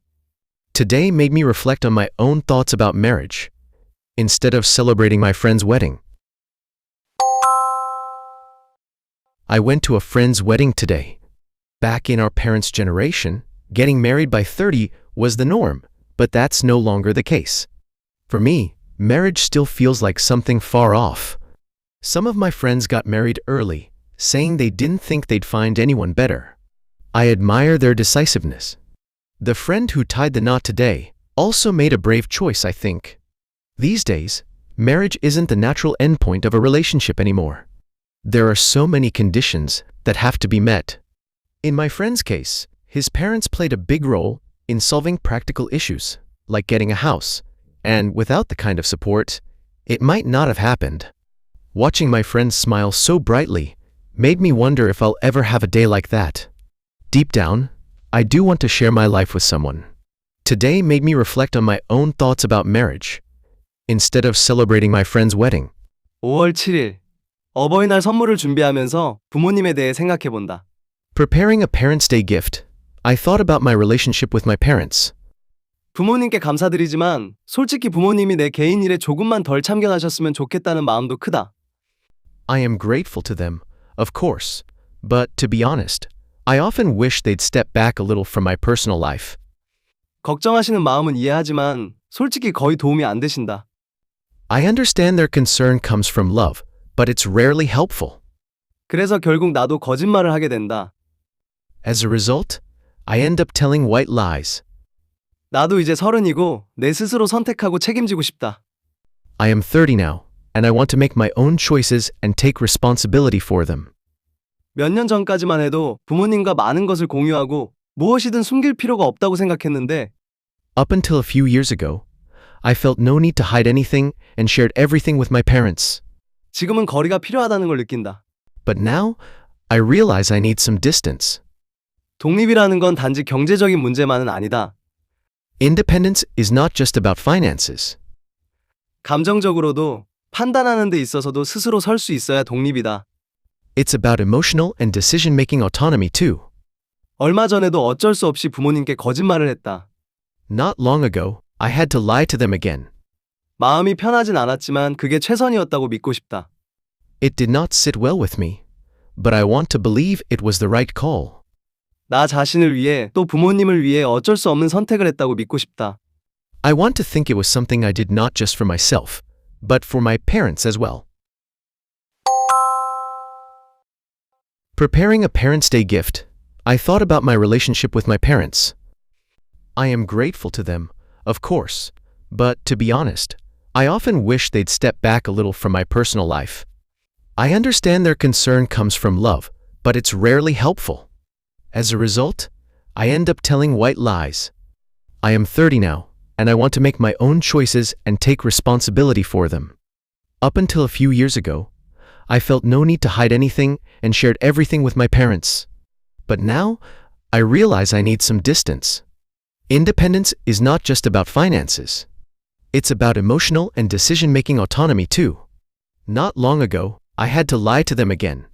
Today made me reflect on my own thoughts about marriage, instead of celebrating my friend's wedding. I went to a friend's wedding today. Back in our parents' generation, getting married by 30 was the norm, but that's no longer the case. For me, marriage still feels like something far off. Some of my friends got married early, saying they didn't think they'd find anyone better. I admire their decisiveness. The friend who tied the knot today also made a brave choice, I think. These days, marriage isn't the natural endpoint of a relationship anymore. There are so many conditions that have to be met. In my friend's case, his parents played a big role in solving practical issues, like getting a house, and without the kind of support, it might not have happened. Watching my friend smile so brightly made me wonder if I'll ever have a day like that. Deep down, I do want to share my life with someone. Today made me reflect on my own thoughts about marriage. Instead of celebrating my friend's wedding, 5월 7일. 어버이날 선물을 준비하면서 부모님에 대해 생각해 본다. preparing a Parents' Day gift, I thought about my relationship with my parents. 부모님께 감사드리지만 솔직히 부모님이 내 개인 일에 조금만 덜 참견하셨으면 좋겠다는 마음도 크다. I am grateful to them, of course, but to be honest, I often wish they'd step back a little from my personal life. 걱정하시는 마음은 이해하지만 솔직히 거의 도움이 안 되신다. I understand their concern comes from love, but it's rarely helpful. 그래서 결국 나도 거짓말을 하게 된다. As a result, I end up telling white lies. 나도 이제 30이고 내 스스로 선택하고 책임지고 싶다. I am 30 now, and I want to make my own choices and take responsibility for them. 몇 년 전까지만 해도 부모님과 많은 것을 공유하고 무엇이든 숨길 필요가 없다고 생각했는데 Up until a few years ago, I felt no need to hide anything and shared everything with my parents. 지금은 거리가 필요하다는 걸 느낀다. But now, I realize I need some distance. 독립이라는 건 단지 경제적인 문제만은 아니다. Independence is not just about finances. 감정적으로도 판단하는 데 있어서도 스스로 설 수 있어야 독립이다. It's about emotional and decision-making autonomy too. 얼마 전에도 어쩔 수 없이 부모님께 거짓말을 했다. Not long ago, I had to lie to them again. 마음이 편하진 않았지만 그게 최선이었다고 믿고 싶다. It did not sit well with me, but I want to believe it was the right call. 나 자신을 위해 또 부모님을 위해 어쩔 수 없는 선택을 했다고 믿고 싶다. I want to think it was something I did not just for myself, but for my parents as well. Preparing a Parents' Day gift, I thought about my relationship with my parents. I am grateful to them, of course, but to be honest, I often wish they'd step back a little from my personal life. I understand their concern comes from love, but it's rarely helpful. As a result, I end up telling white lies. I am 30 now, and I want to make my own choices and take responsibility for them. Up until a few years ago, I felt no need to hide anything and shared everything with my parents. But now, I realize I need some distance. Independence is not just about finances. It's about emotional and decision-making autonomy too. Not long ago, I had to lie to them again.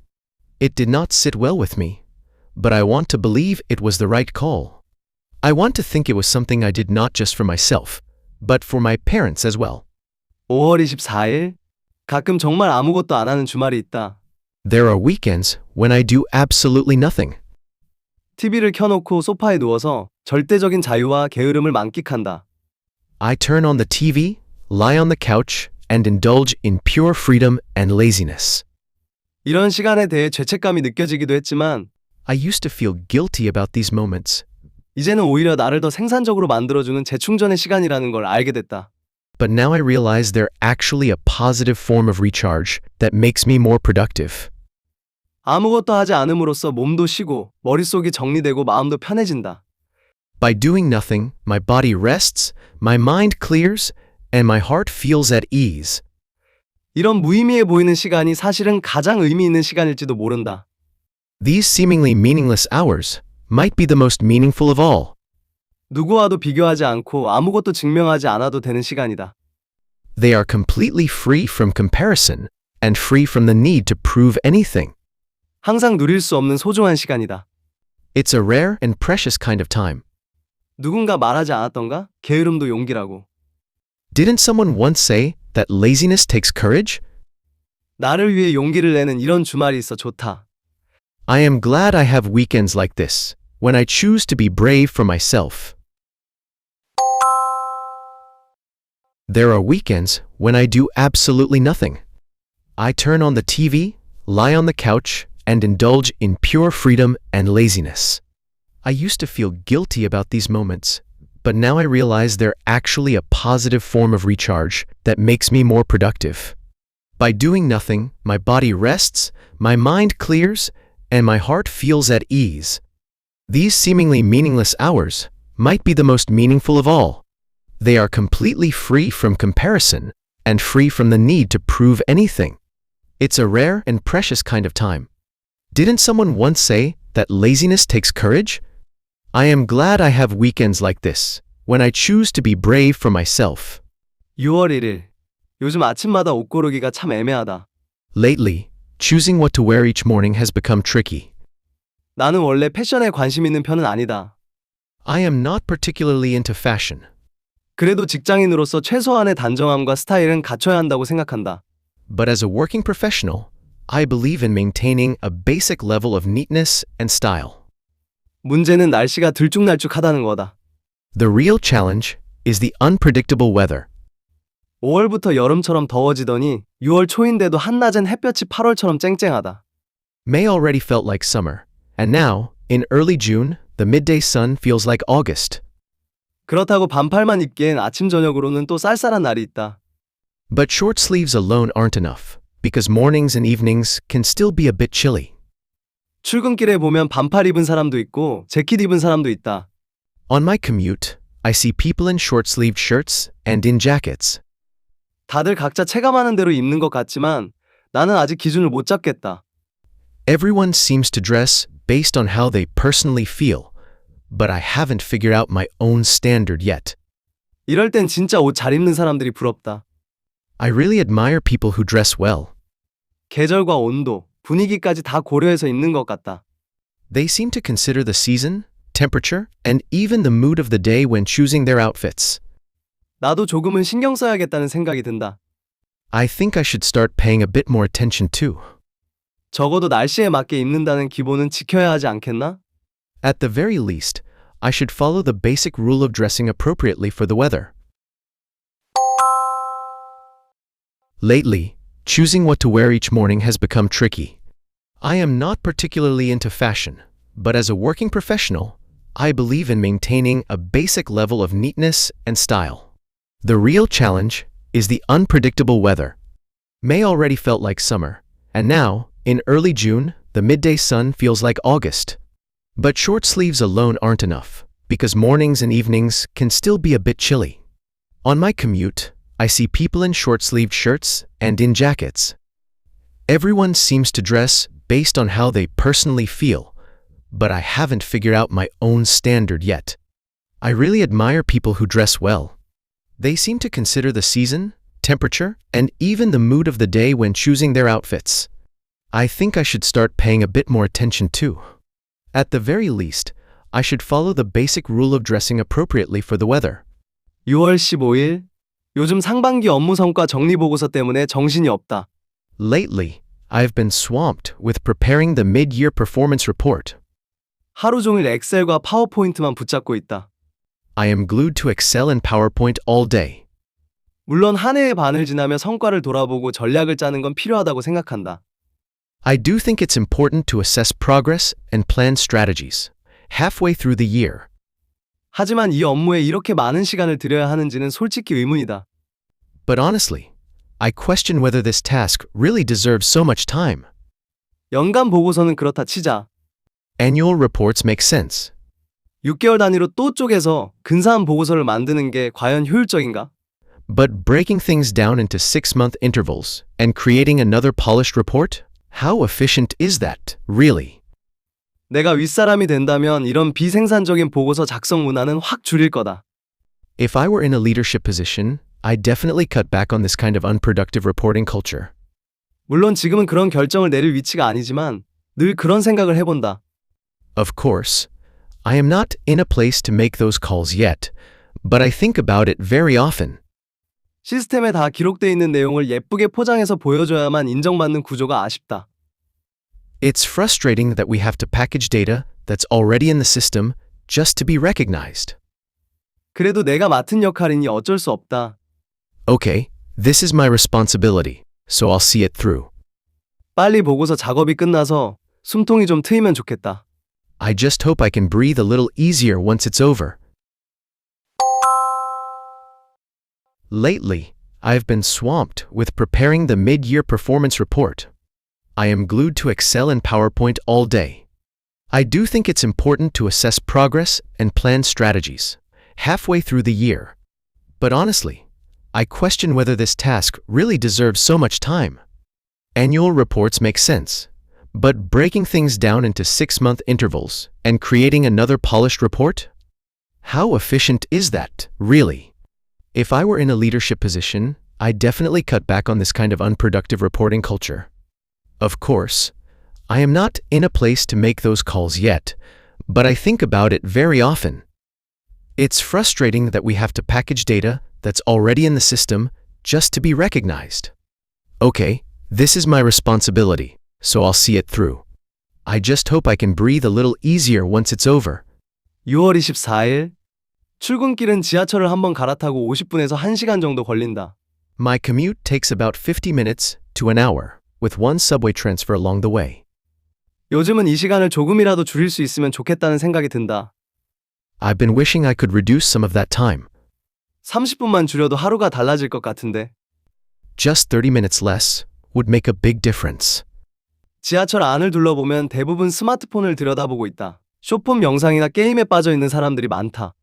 It did not sit well with me, but I want to believe it was the right call. I want to think it was something I did not just for myself, but for my parents as well. 5월 24일. 가끔 정말 아무것도 안 하는 주말이 있다. There are weekends when I do absolutely nothing. TV를 켜놓고 소파에 누워서 절대적인 자유와 게으름을 만끽한다. I turn on the TV, lie on the couch, and indulge in pure freedom and laziness. 이런 시간에 대해 죄책감이 느껴지기도 했지만 I used to feel guilty about these moments, 이제는 오히려 나를 더 생산적으로 만들어주는 재충전의 시간이라는 걸 알게 됐다. but now I realize they're actually a positive form of recharge that makes me more productive. 아무것도 하지 않음으로써 몸도 쉬고 머릿속이 정리되고 마음도 편해진다. By doing nothing, my body rests, my mind clears, and my heart feels at ease. 이런 무의미해 보이는 시간이 사실은 가장 의미 있는 시간일지도 모른다. These seemingly meaningless hours might be the most meaningful of all. 누구와도 비교하지 않고 아무것도 증명하지 않아도 되는 시간이다. They are completely free from comparison and free from the need to prove anything. 항상 누릴 수 없는 소중한 시간이다. It's a rare and precious kind of time. 누군가 말하지 않았던가? 게으름도 용기라고. Didn't someone once say that laziness takes courage? 나를 위해 용기를 내는 이런 주말이 있어 좋다. I am glad I have weekends like this, when I choose to be brave for myself. There are weekends when I do absolutely nothing. I turn on the TV, lie on the couch, and indulge in pure freedom and laziness. I used to feel guilty about these moments, but now I realize they're actually a positive form of recharge that makes me more productive. By doing nothing, my body rests, my mind clears, and my heart feels at ease. These seemingly meaningless hours might be the most meaningful of all. They are completely free from comparison and free from the need to prove anything. It's a rare and precious kind of time. Didn't someone once say that laziness takes courage? I am glad I have weekends like this, when I choose to be brave for myself. 6월 1일. 요즘 아침마다 옷 고르기가 참 애매하다. Lately, choosing what to wear each morning has become tricky. 나는 원래 패션에 관심 있는 편은 아니다. I am not particularly into fashion, 그래도 직장인으로서 최소한의 단정함과 스타일은 갖춰야 한다고 생각한다. but as a working professional, I believe in maintaining a basic level of neatness and style. 문제는 날씨가 들쭉날쭉하다는 거다. The real challenge is the unpredictable weather. 5월부터 여름처럼 더워지더니 6월 초인데도 한낮엔 햇볕이 8월처럼 쨍쨍하다. May already felt like summer, and now, in early June, the midday sun feels like August. 그렇다고 반팔만 입기엔 아침 저녁으로는 또 쌀쌀한 날이 있다. But short sleeves alone aren't enough, because mornings and evenings can still be a bit chilly. 출근길에 보면 반팔 입은 사람도 있고 재킷 입은 사람도 있다. On my commute, I see people in short-sleeved shirts and in jackets. 다들 각자 체감하는 대로 입는 것 같지만 나는 아직 기준을 못 잡겠다. Everyone seems to dress based on how they personally feel, but I haven't figured out my own standard yet. 이럴 땐 진짜 옷 잘 입는 사람들이 부럽다. I really admire people who dress well. 계절과 온도, 분위기까지 다 고려해서 입는 것 같다. They seem to consider the season, temperature, and even the mood of the day when choosing their outfits. 나도 조금은 신경 써야겠다는 생각이 든다. I think I should start paying a bit more attention too. 적어도 날씨에 맞게 입는다는 기본은 지켜야 하지 않겠나? At the very least, I should follow the basic rule of dressing appropriately for the weather. Lately, choosing what to wear each morning has become tricky. I am not particularly into fashion, but as a working professional, I believe in maintaining a basic level of neatness and style. The real challenge is the unpredictable weather. May already felt like summer, and now, in early June, the midday sun feels like August. But short sleeves alone aren't enough, because mornings and evenings can still be a bit chilly. On my commute, I see people in short-sleeved shirts and in jackets. Everyone seems to dress based on how they personally feel, but I haven't figured out my own standard yet. I really admire people who dress well. They seem to consider the season, temperature, and even the mood of the day when choosing their outfits. I think I should start paying a bit more attention too. At the very least, I should follow the basic rule of dressing appropriately for the weather. 6월 15일. 요즘 상반기 업무 성과 정리 보고서 때문에 정신이 없다. Lately, I've been swamped with preparing the mid-year performance report. 하루 종일 엑셀과 파워포인트만 붙잡고 있다. I am glued to Excel and PowerPoint all day. 물론 한 해의 반을 지나며 성과를 돌아보고 전략을 짜는 건 필요하다고 생각한다. I do think it's important to assess progress and plan strategies halfway through the year. 하지만 이 업무에 이렇게 많은 시간을 들여야 하는지는 솔직히 의문이다. But honestly, I question whether this task really deserves so much time. 연간 보고서는 그렇다 치자. Annual reports make sense. 6개월 단위로 또 쪼개서 근사한 보고서를 만드는 게 과연 효율적인가? But breaking things down into 6-month intervals and creating another polished report? How efficient is that, really? 내가 윗사람이 된다면 이런 비생산적인 보고서 작성 문화는 확 줄일 거다. If I were in a leadership position, I'd definitely cut back on this kind of unproductive reporting culture. 물론 지금은 그런 결정을 내릴 위치가 아니지만 늘 그런 생각을 해본다. Of course, I am not in a place to make those calls yet, but I think about it very often. 시스템에 다 기록돼 있는 내용을 예쁘게 포장해서 보여줘야만 인정받는 구조가 아쉽다. It's frustrating that we have to package data that's already in the system just to be recognized. 그래도 내가 맡은 역할이니 어쩔 수 없다. Okay, this is my responsibility, so I'll see it through. 빨리 보고서 작업이 끝나서 숨통이 좀 트이면 좋겠다. I just hope I can breathe a little easier once it's over. Lately, I've been swamped with preparing the mid-year performance report. I am glued to Excel and PowerPoint all day. I do think it's important to assess progress and plan strategies halfway through the year. But honestly, I question whether this task really deserves so much time. Annual reports make sense, but breaking things down into 6-month intervals and creating another polished report? How efficient is that, really? If I were in a leadership position, I'd definitely cut back on this kind of unproductive reporting culture. Of course, I am not in a place to make those calls yet, but I think about it very often. It's frustrating that we have to package data that's already in the system just to be recognized. Okay, this is my responsibility, so I'll see it through. I just hope I can breathe a little easier once it's over. 6월 24일 출근길은 지하철을 한번 갈아타고 50분에서 1시간 정도 걸린다. My commute takes about 50 minutes to an hour, with one subway transfer along the way. 요즘은 이 시간을 조금이라도 줄일 수 있으면 좋겠다는 생각이 든다. I've been wishing I could reduce some of that time. 30분만 줄여도 하루가 달라질 것 같은데. Just 30 minutes less would make a big difference. 지하철 안을 둘러보면 대부분 스마트폰을 들여다보고 있다. 쇼폼 영상이나 게임에 빠져 있는 사람들이 많다.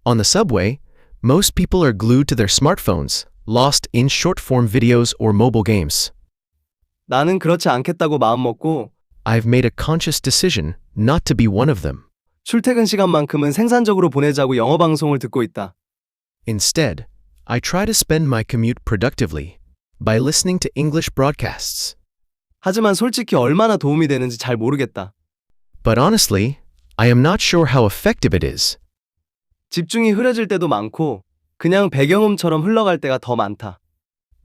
On the subway, most people are glued to their smartphones, lost in short-form videos or mobile games. 나는 그렇지 않겠다고 마음먹고 I've made a conscious decision not to be one of them. 출퇴근 시간만큼은 생산적으로 보내자고 영어 방송을 듣고 있다. Instead, I try to spend my commute productively by listening to English broadcasts. 하지만 솔직히 얼마나 도움이 되는지 잘 모르겠다. But honestly, I am not sure how effective it is. 집중이 흐려질 때도 많고 그냥 배경음처럼 흘러갈 때가 더 많다.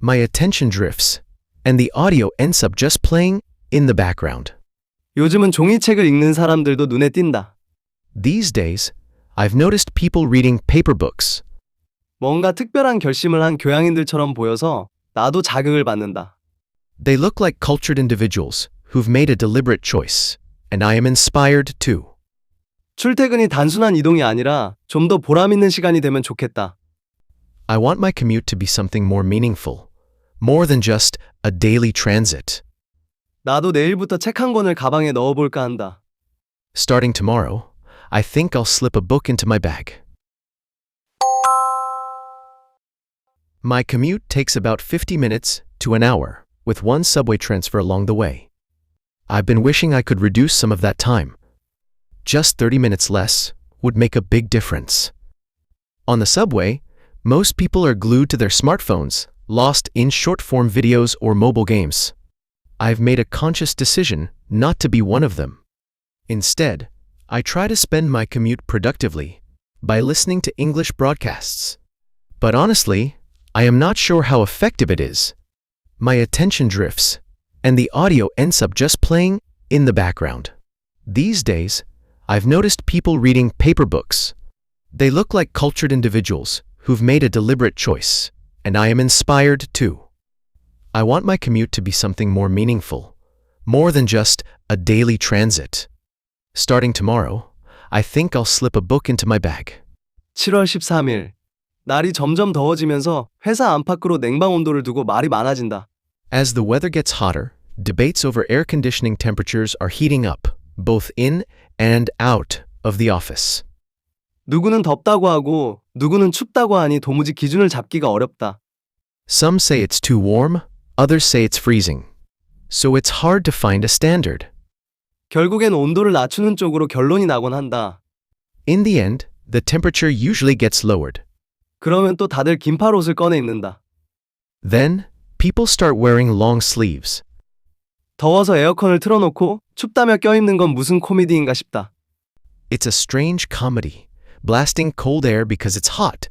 My attention drifts, and the audio ends up just playing in the background. 요즘은 종이책을 읽는 사람들도 눈에 띈다. These days, I've noticed people reading paper books. 뭔가 특별한 결심을 한 교양인들처럼 보여서 나도 자극을 받는다. They look like cultured individuals who've made a deliberate choice, and I am inspired too. 출퇴근이 단순한 이동이 아니라 좀 더 보람 있는 시간이 되면 좋겠다. I want my commute to be something more meaningful, more than just a daily transit. 나도 내일부터 책 한 권을 가방에 넣어볼까 한다. Starting tomorrow, I think I'll slip a book into my bag. My commute takes about 50 minutes to an hour, with one subway transfer along the way. I've been wishing I could reduce some of that time. Just 30 minutes less would make a big difference. On the subway, most people are glued to their smartphones, lost in short-form videos or mobile games. I've made a conscious decision not to be one of them. Instead, I try to spend my commute productively by listening to English broadcasts. But honestly, I am not sure how effective it is. My attention drifts, and the audio ends up just playing in the background. These days, I've noticed people reading paper books. They look like cultured individuals who've made a deliberate choice, and I am inspired too. I want my commute to be something more meaningful, more than just a daily transit. Starting tomorrow, I think I'll slip a book into my bag. 7월 13일 날이 점점 더워지면서 회사 안팎으로 냉방 온도를 두고 말이 많아진다. As the weather gets hotter, debates over air conditioning temperatures are heating up, both in and out of the office. 누구는 덥다고 하고 누구는 춥다고 하니 도무지 기준을 잡기가 어렵다. Some say it's too warm, others say it's freezing. So it's hard to find a standard. 결국엔 온도를 낮추는 쪽으로 결론이 나곤 한다. In the end, the temperature usually gets lowered. 그러면 또 다들 긴팔 옷을 꺼내 입는다. Then, people start wearing long sleeves. 더워서 에어컨을 틀어놓고 춥다며 껴입는 건 무슨 코미디인가 싶다. It's a strange comedy, blasting cold air because it's hot,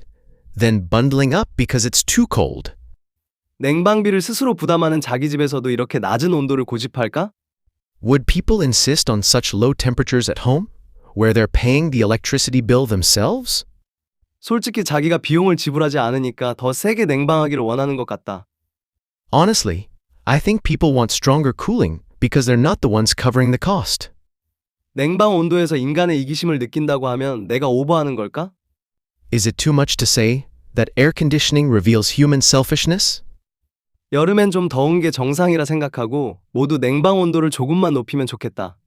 then bundling up because it's too cold. 냉방비를 스스로 부담하는 자기 집에서도 이렇게 낮은 온도를 고집할까? Would people insist on such low temperatures at home, where they're paying the electricity bill themselves? 솔직히 자기가 비용을 지불하지 않으니까 더 세게 냉방하기를 원하는 것 같다. Honestly, I think people want stronger cooling because they're not the ones covering the cost. 냉방 온도에서 인간의 이기심을 느낀다고 하면 내가 오버하는 걸까? Is it too much to say that air conditioning reveals human selfishness? 여름엔 좀 더운 게 정상이라 생각하고 모두 냉방 온도를 조금만 높이면 좋겠다.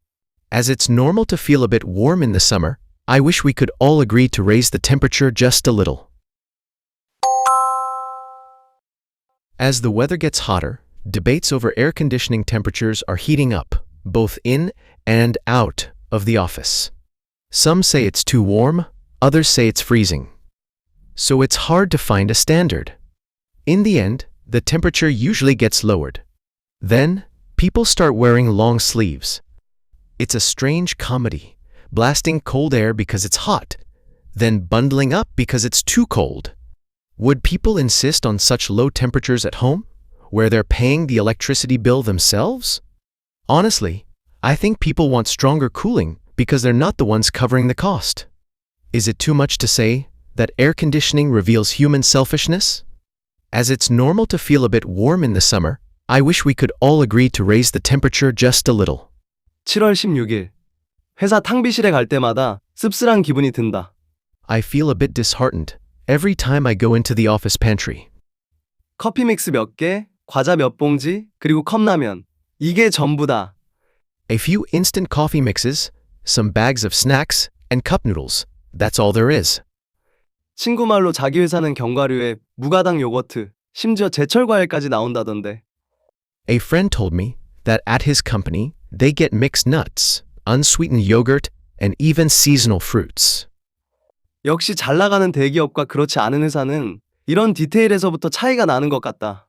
As it's normal to feel a bit warm in the summer, I wish we could all agree to raise the temperature just a little. As the weather gets hotter, debates over air conditioning temperatures are heating up, both in and out of the office. Some say it's too warm, Others say it's freezing. So it's hard to find a standard. In the end, the temperature usually gets lowered. Then, people start wearing long sleeves. It's a strange comedy, blasting cold air because it's hot, then bundling up because it's too cold. Would people insist on such low temperatures at home, where they're paying the electricity bill themselves? Honestly, I think people want stronger cooling because they're not the ones covering the cost. Is it too much to say that air conditioning reveals human selfishness? As it's normal to feel a bit warm in the summer, I wish we could all agree to raise the temperature just a little. 7월 16일. 회사 탕비실에 갈 때마다 씁쓸한 기분이 든다. I feel a bit disheartened every time I go into the office pantry. 커피 믹스 몇 개, 과자 몇 봉지, 그리고 컵라면. 이게 전부다. A few instant coffee mixes, some bags of snacks, and cup noodles. That's all there is. 친구 말로 자기 회사는 견과류에 무가당 요거트, 심지어 제철 과일까지 나온다던데. A friend told me that at his company, they get mixed nuts, unsweetened yogurt, and even seasonal fruits. 역시 잘 나가는 대기업과 그렇지 않은 회사는 이런 디테일에서부터 차이가 나는 것 같다.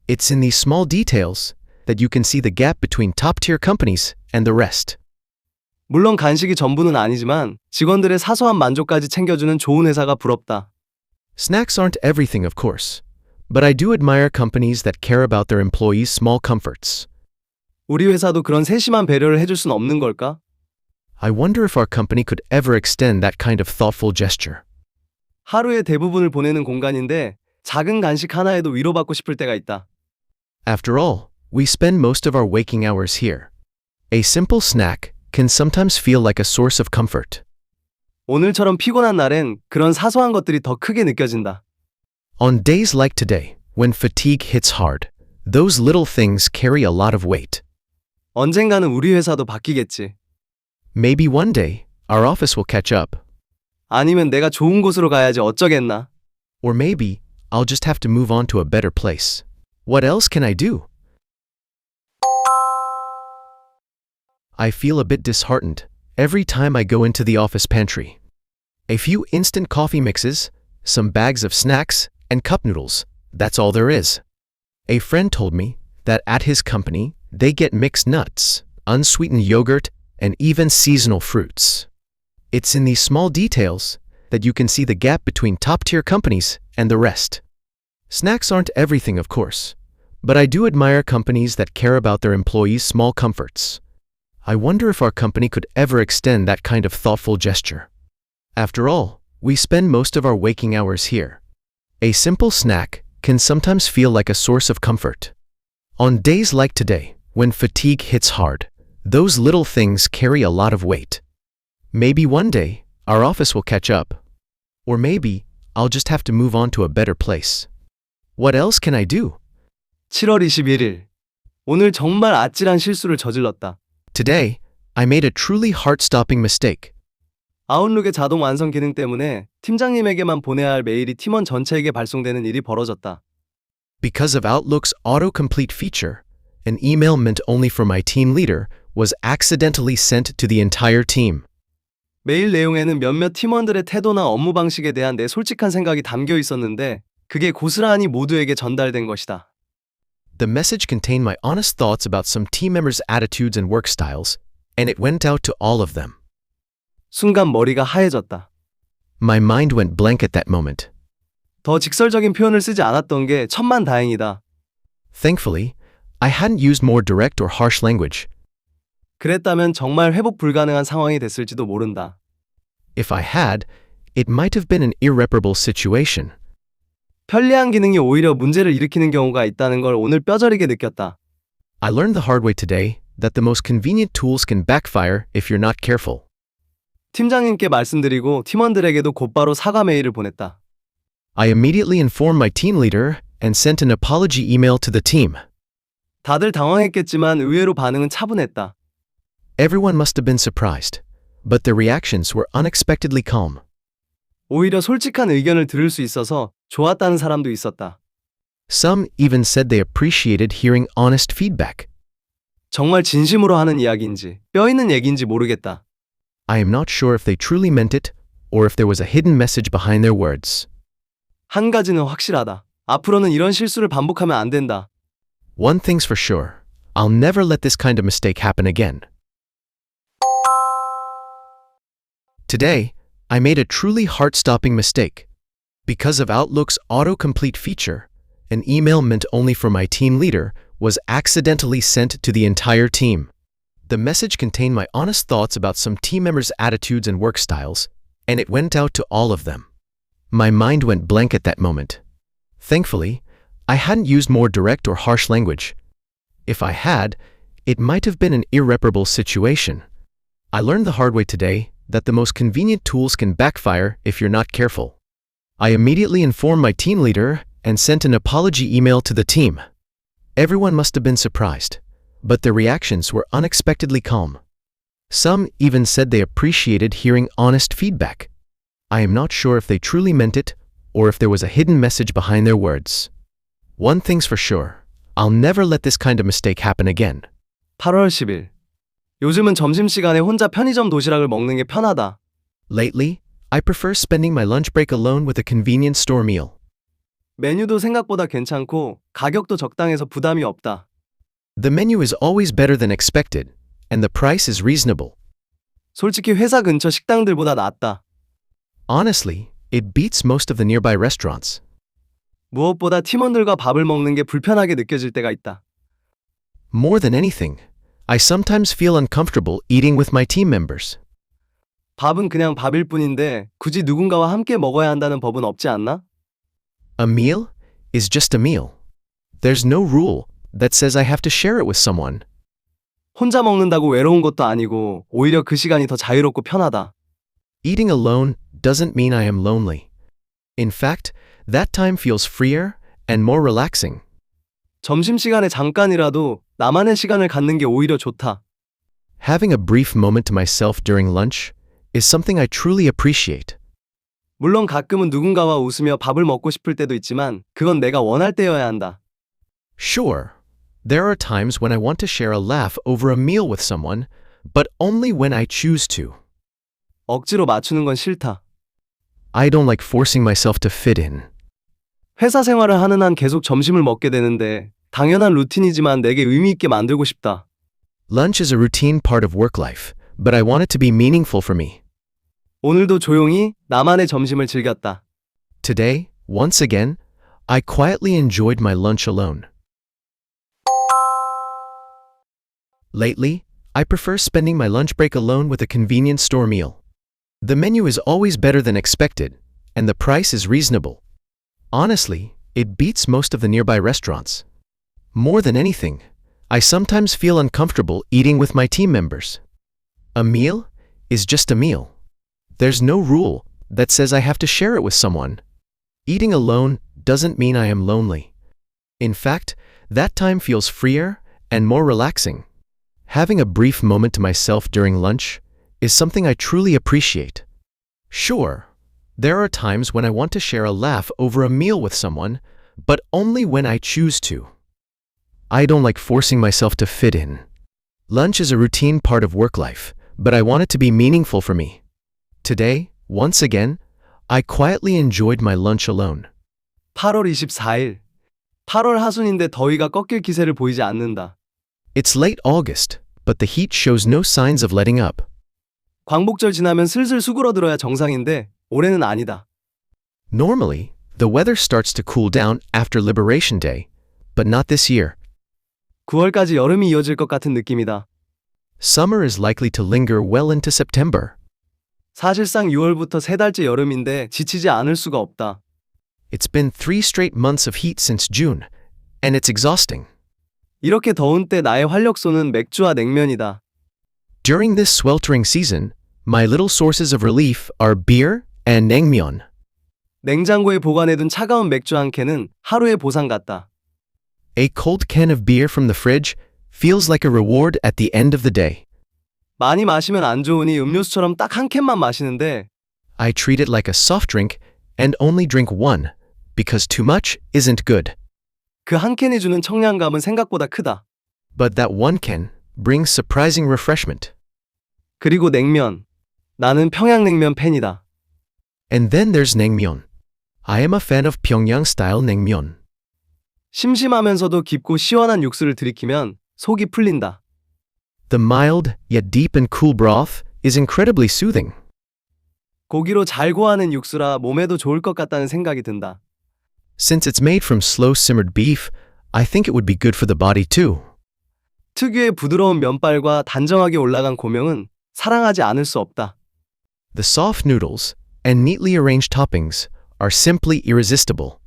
It's in these small details that you can see the gap between top-tier companies and the rest. 물론 간식이 전부는 아니지만 직원들의 사소한 만족까지 챙겨주는 좋은 회사가 부럽다. Snacks aren't everything, of course, but I do admire companies that care about their employees' small comforts. 우리 회사도 그런 세심한 배려를 해줄 순 없는 걸까? I wonder if our company could ever extend that kind of thoughtful gesture. 하루의 대부분을 보내는 공간인데 작은 간식 하나에도 위로받고 싶을 때가 있다. After all, we spend most of our waking hours here. A simple snack can sometimes feel like a source of comfort. 오늘처럼 피곤한 날엔 그런 사소한 것들이 더 크게 느껴진다. On days like today, when fatigue hits hard, those little things carry a lot of weight. 언젠가는 우리 회사도 바뀌겠지. Maybe one day, our office will catch up. 아니면 내가 좋은 곳으로 가야지 어쩌겠나. Or maybe, I'll just have to move on to a better place. What else can I do? I feel a bit disheartened every time I go into the office pantry. A few instant coffee mixes, some bags of snacks, and cup noodles. That's all there is. A friend told me that at his company, they get mixed nuts, unsweetened yogurt, and even seasonal fruits. It's in these small details that you can see the gap between top-tier companies and the rest. Snacks aren't everything, of course, but I do admire companies that care about their employees' small comforts. I wonder if our company could ever extend that kind of thoughtful gesture. After all, we spend most of our waking hours here. A simple snack can sometimes feel like a source of comfort. On days like today, when fatigue hits hard, those little things carry a lot of weight. Maybe one day, our office will catch up. Or maybe, I'll just have to move on to a better place. What else can I do? 7월 21일. 오늘 정말 아찔한 실수를 저질렀다. Today, I made a truly heart-stopping mistake. 아웃룩의 자동 완성 기능 때문에 팀장님에게만 보내야 할 메일이 팀원 전체에게 발송되는 일이 벌어졌다. Because of Outlook's autocomplete feature, an email meant only for my team leader was accidentally sent to the entire team. 메일 내용에는 몇몇 팀원들의 태도나 업무 방식에 대한 내 솔직한 생각이 담겨 있었는데 그게 고스란히 모두에게 전달된 것이다. The message contained my honest thoughts about some team members' attitudes and work styles, and it went out to all of them. 순간 머리가 하얘졌다. My mind went blank at that moment. 더 직설적인 표현을 쓰지 않았던 게 천만다행이다. Thankfully, I hadn't used more direct or harsh language. 그랬다면 정말 회복 불가능한 상황이 됐을지도 모른다. If I had, it might have been an irreparable situation. 편리한 기능이 오히려 문제를 일으키는 경우가 있다는 걸 오늘 뼈저리게 느꼈다. I learned the hard way today that the most convenient tools can backfire if you're not careful. 팀장님께 말씀드리고 팀원들에게도 곧바로 사과 메일을 보냈다. I immediately informed my team leader and sent an apology email to the team. 다들 당황했겠지만 의외로 반응은 차분했다. Everyone must have been surprised, but their reactions were unexpectedly calm. 오히려 솔직한 의견을 들을 수 있어서 좋았다는 사람도 있었다. Some even said they appreciated hearing honest feedback. 정말 진심으로 하는 이야기인지 뼈 있는 얘기인지 모르겠다. I am not sure if they truly meant it or if there was a hidden message behind their words. 한 가지는 확실하다. 앞으로는 이런 실수를 반복하면 안 된다. One thing's for sure. I'll never let this kind of mistake happen again. Today, I made a truly heart-stopping mistake. Because of Outlook's autocomplete feature, an email meant only for my team leader was accidentally sent to the entire team. The message contained my honest thoughts about some team members' attitudes and work styles, and it went out to all of them. My mind went blank at that moment. Thankfully, I hadn't used more direct or harsh language. If I had, it might have been an irreparable situation. I learned the hard way today that the most convenient tools can backfire if you're not careful. I immediately informed my team leader and sent an apology email to the team. Everyone must have been surprised, but their reactions were unexpectedly calm. Some even said they appreciated hearing honest feedback. I am not sure if they truly meant it or if there was a hidden message behind their words. One thing's for sure. I'll never let this kind of mistake happen again. 8월 10일. 요즘은 점심시간에 혼자 편의점 도시락을 먹는 게 편하다. Lately, I prefer spending my lunch break alone with a convenience store meal. 메뉴도 생각보다 괜찮고 가격도 적당해서 부담이 없다. The menu is always better than expected, and the price is reasonable. 솔직히 회사 근처 식당들보다 낫다. Honestly, it beats most of the nearby restaurants. 무엇보다 팀원들과 밥을 먹는 게 불편하게 느껴질 때가 있다. More than anything, I sometimes feel uncomfortable eating with my team members. 밥은 그냥 밥일 뿐인데 굳이 누군가와 함께 먹어야 한다는 법은 없지 않나? A meal is just a meal. There's no rule that says I have to share it with someone. 혼자 먹는다고 외로운 것도 아니고 오히려 그 시간이 더 자유롭고 편하다. Eating alone doesn't mean I am lonely. In fact, that time feels freer and more relaxing. 점심시간에 잠깐이라도 나만의 시간을 갖는 게 오히려 좋다. Having a brief moment to myself during lunch is something I truly appreciate. 물론 가끔은 누군가와 웃으며 밥을 먹고 싶을 때도 있지만 그건 내가 원할 때여야 한다. Sure, there are times when I want to share a laugh over a meal with someone, but only when I choose to. 억지로 맞추는 건 싫다. I don't like forcing myself to fit in. 회사 생활을 하는 한 계속 점심을 먹게 되는데 당연한 루틴이지만 내게 의미 있게 만들고 싶다. Lunch is a routine part of work life, but I want it to be meaningful for me. 오늘도 조용히 나만의 점심을 즐겼다. Today, once again, I quietly enjoyed my lunch alone. Lately, I prefer spending my lunch break alone with a convenience store meal. The menu is always better than expected, and the price is reasonable. Honestly, it beats most of the nearby restaurants. More than anything, I sometimes feel uncomfortable eating with my team members. A meal is just a meal. There's no rule that says I have to share it with someone. Eating alone doesn't mean I am lonely. In fact, that time feels freer and more relaxing. Having a brief moment to myself during lunch is something I truly appreciate. Sure, there are times when I want to share a laugh over a meal with someone, but only when I choose to. I don't like forcing myself to fit in. Lunch is a routine part of work life, but I want it to be meaningful for me. Today, once again, I quietly enjoyed my lunch alone. 8월 24일. 8월 하순인데 더위가 꺾일 기세를 보이지 않는다. It's late August, but the heat shows no signs of letting up. 광복절 지나면 슬슬 수그러들어야 정상인데 올해는 아니다. Normally, the weather starts to cool down after Liberation Day, but not this year. 9월까지 여름이 이어질 것 같은 느낌이다. Summer is likely to linger well into September. 사실상 6월부터 3달째 여름인데 지치지 않을 수가 없다. It's been 3 straight months of heat since June, and it's exhausting. 이렇게 더운 때 나의 활력소는 맥주와 냉면이다. During this sweltering season, my little sources of relief are beer and naengmyeon. 냉장고에 보관해둔 차가운 맥주 한 캔은 하루의 보상 같다. A cold can of beer from the fridge feels like a reward at the end of the day. 많이 마시면 안 좋으니 음료수처럼 딱 한 캔만 마시는데 I treat it like a soft drink and only drink one, because too much isn't good. 그 한 캔이 주는 청량감은 생각보다 크다. But that one can brings surprising refreshment. 그리고 냉면. 나는 평양냉면 팬이다. And then there's naengmyeon. I am a fan of Pyongyang style naengmyeon. 심심하면서도 깊고 시원한 육수를 들이키면 속이 풀린다. The mild yet deep and cool broth is incredibly soothing. 고기로 잘 고하는 육수라 몸에도 좋을 것 같다는 생각이 든다. Since it's made from slow simmered beef, I think it would be good for the body too. 특유의 부드러운 면발과 단정하게 올라간 고명은 사랑하지 않을 수 없다. The soft noodles and neatly arranged toppings are simply irresistible.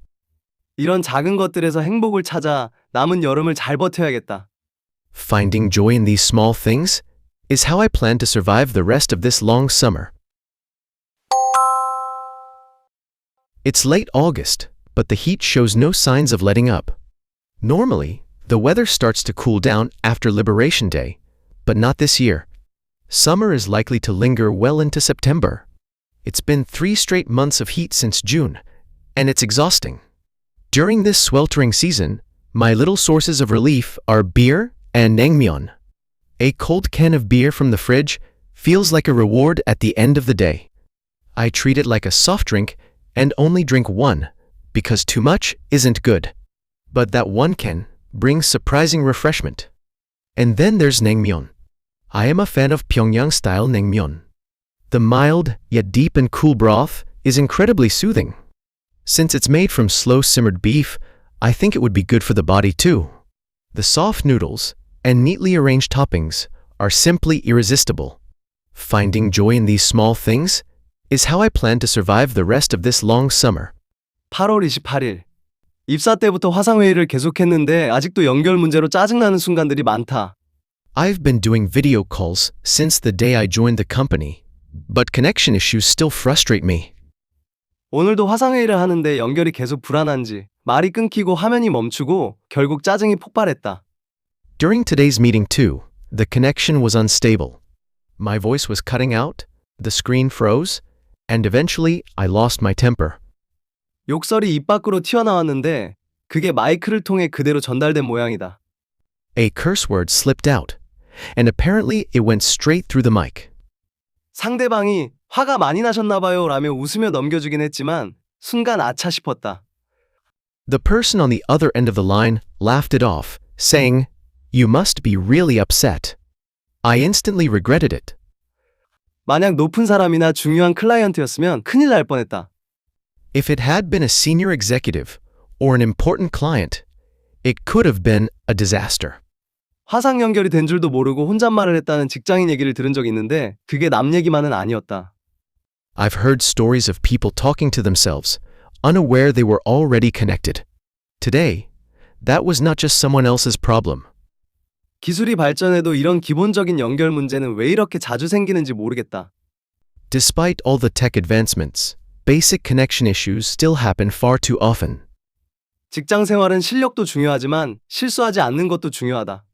이런 작은 것들에서 행복을 찾아 남은 여름을 잘 버텨야겠다. Finding joy in these small things is how I plan to survive the rest of this long summer. It's late August, but the heat shows no signs of letting up. Normally, the weather starts to cool down after Liberation Day, but not this year. Summer is likely to linger well into September. It's been 3 straight months of heat since June, and it's exhausting. During this sweltering season, my little sources of relief are beer and naengmyeon. A cold can of beer from the fridge feels like a reward at the end of the day. I treat it like a soft drink and only drink one, because too much isn't good. But that one can brings surprising refreshment. And then there's naengmyeon. I am a fan of Pyongyang style naengmyeon. The mild yet deep and cool broth is incredibly soothing. Since it's made from slow simmered beef, I think it would be good for the body too. The soft noodles and neatly arranged toppings are simply irresistible. Finding joy in these small things is how I plan to survive the rest of this long summer. 8월 28일. 입사 때부터 화상회의를 계속했는데 아직도 연결 문제로 짜증나는 순간들이 많다. I've been doing video calls since the day I joined the company, but connection issues still frustrate me. 오늘도 화상회의를 하는데 연결이 계속 불안한지 말이 끊기고 화면이 멈추고 결국 짜증이 폭발했다. During today's meeting too, the connection was unstable. My voice was cutting out, the screen froze, and eventually I lost my temper. 욕설이 입 밖으로 튀어나왔는데 그게 마이크를 통해 그대로 전달된 모양이다. A curse word slipped out, and apparently it went straight through the mic. 상대방이 화가 많이 나셨나 봐요 라며 웃으며 넘겨주긴 했지만 순간 아차 싶었다. The person on the other end of the line laughed it off, saying, "You must be really upset." I instantly regretted it. 만약 높은 사람이나 중요한 클라이언트였으면 큰일 날 뻔했다. If it had been a senior executive or an important client, it could have been a disaster. 화상 연결이 된 줄도 모르고 혼잣말을 했다는 직장인 얘기를 들은 적이 있는데 그게 남 얘기만은 아니었다. I've heard stories of people talking to themselves, unaware they were already connected. Today, that was not just someone else's problem. 기술이 발전해도 이런 기본적인 연결 문제는 왜 이렇게 자주 생기는지 모르겠다. Despite all the tech advancements, basic connection issues still happen far too often. 직장 생활은 실력도 중요하지만 실수하지 않는 것도 중요하다.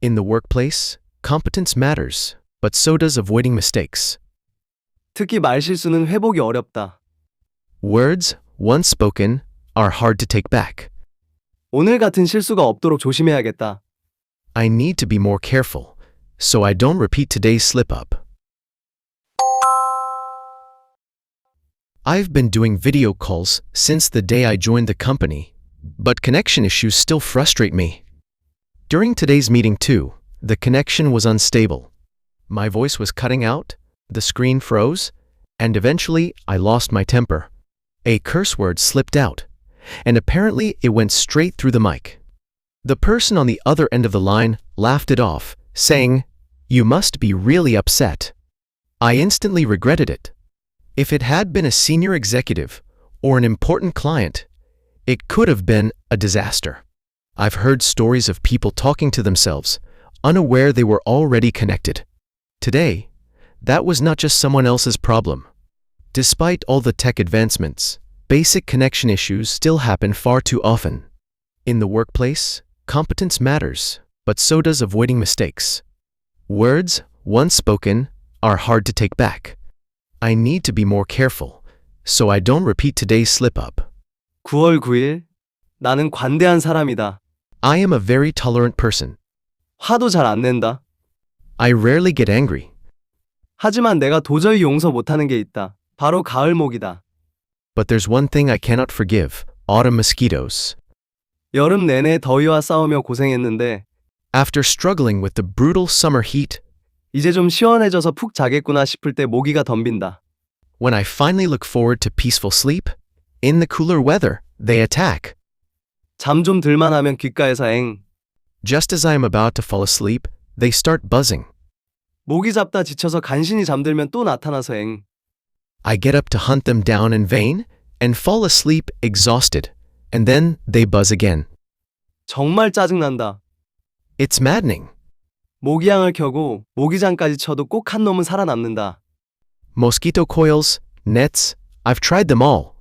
In the workplace, competence matters, but so does avoiding mistakes. 특히 말실수는 회복이 어렵다. Words, once spoken, are hard to take back. 오늘 같은 실수가 없도록 조심해야겠다. I need to be more careful, so I don't repeat today's slip-up. I've been doing video calls since the day I joined the company, but connection issues still frustrate me. During today's meeting too, the connection was unstable. My voice was cutting out, the screen froze, and eventually I lost my temper. A curse word slipped out, and apparently it went straight through the mic. The person on the other end of the line laughed it off, saying, "You must be really upset." I instantly regretted it. If it had been a senior executive or an important client, it could have been a disaster. I've heard stories of people talking to themselves, unaware they were already connected. Today, that was not just someone else's problem. Despite all the tech advancements, basic connection issues still happen far too often. In the workplace, competence matters, but so does avoiding mistakes. Words, once spoken, are hard to take back. I need to be more careful, so I don't repeat today's slip-up. 9월 9일. 나는 관대한 사람이다. I am a very tolerant person. 화도 잘 안 낸다. I rarely get angry. 하지만 내가 도저히 용서 못하는 게 있다. 바로 가을 모기다. But there's one thing I cannot forgive, autumn mosquitoes. 여름 내내 더위와 싸우며 고생했는데 After struggling with the brutal summer heat, 이제 좀 시원해져서 푹 자겠구나 싶을 때 모기가 덤빈다. when I finally look forward to peaceful sleep, in the cooler weather, they attack. 잠 좀 들만 하면 귓가에서 엥. Just as I am about to fall asleep, they start buzzing. 모기 잡다 지쳐서 간신히 잠들면 또 나타나서 엥. I get up to hunt them down in vain and fall asleep exhausted, and then they buzz again. 정말 짜증난다. It's maddening. 모기향을 켜고 모기장까지 쳐도 꼭 한 놈은 살아남는다. Mosquito coils, nets, I've tried them all.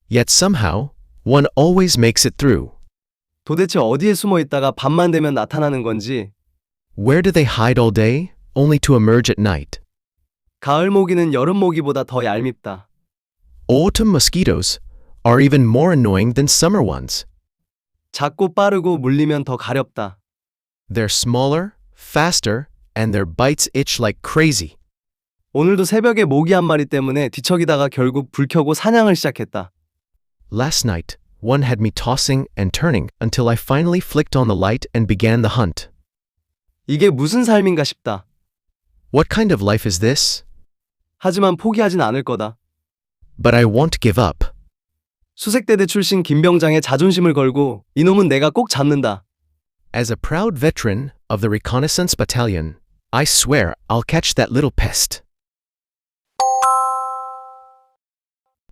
Yet somehow, one always makes it through. 도대체 어디에 숨어 있다가 밤만 되면 나타나는 건지. Where do they hide all day, only to emerge at night? 가을 모기는 여름 모기보다 더 얄밉다. Autumn mosquitoes are even more annoying than summer ones. 작고 빠르고 물리면 더 가렵다. They're smaller, faster, and their bites itch like crazy. 오늘도 새벽에 모기 한 마리 때문에 뒤척이다가 결국 불 켜고 사냥을 시작했다. Last night, one had me tossing and turning until I finally flicked on the light and began the hunt. 이게 무슨 삶인가 싶다. What kind of life is this? 하지만 포기하진 않을 거다. But I won't give up. 수색대대 출신 김병장의 자존심을 걸고 이놈은 내가 꼭 잡는다. As a proud veteran of the reconnaissance battalion, I swear I'll catch that little pest.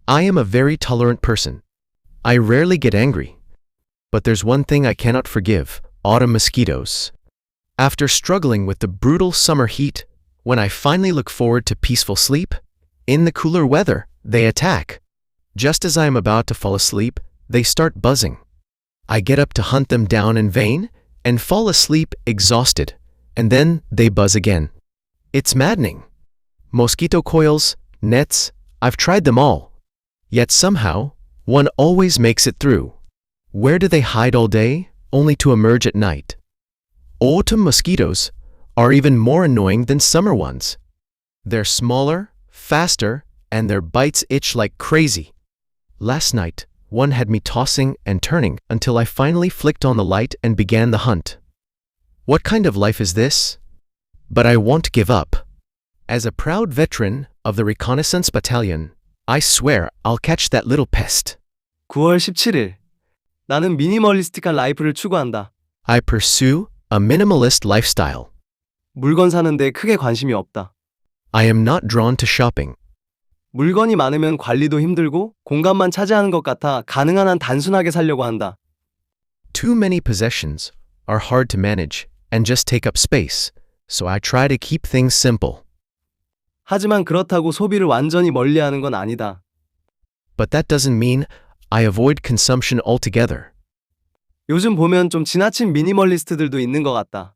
I am a very tolerant person. I rarely get angry. But there's one thing I cannot forgive, autumn mosquitoes. After struggling with the brutal summer heat, when I finally look forward to peaceful sleep, in the cooler weather, they attack. Just as I am about to fall asleep, they start buzzing. I get up to hunt them down in vain and fall asleep exhausted, and then they buzz again. It's maddening. Mosquito coils, nets, I've tried them all. Yet somehow, one always makes it through. Where do they hide all day, only to emerge at night? Autumn mosquitoes are even more annoying than summer ones. They're smaller, faster, and their bites itch like crazy. Last night, one had me tossing and turning until I finally flicked on the light and began the hunt. What kind of life is this? But I won't give up. As a proud veteran of the reconnaissance battalion, I swear I'll catch that little pest. 9월 17일. 나는 미니멀리스틱한 라이프를 추구한다. I pursue a minimalist lifestyle. 물건 사는데 크게 관심이 없다. I am not drawn to shopping. 물건이 많으면 관리도 힘들고 공간만 차지하는 것 같아 가능한 한 단순하게 살려고 한다. Too many possessions are hard to manage and just take up space, so I try to keep things simple. 하지만 그렇다고 소비를 완전히 멀리하는 건 아니다. But that doesn't mean I avoid consumption altogether. 요즘 보면 좀 지나친 미니멀리스트들도 있는 것 같다.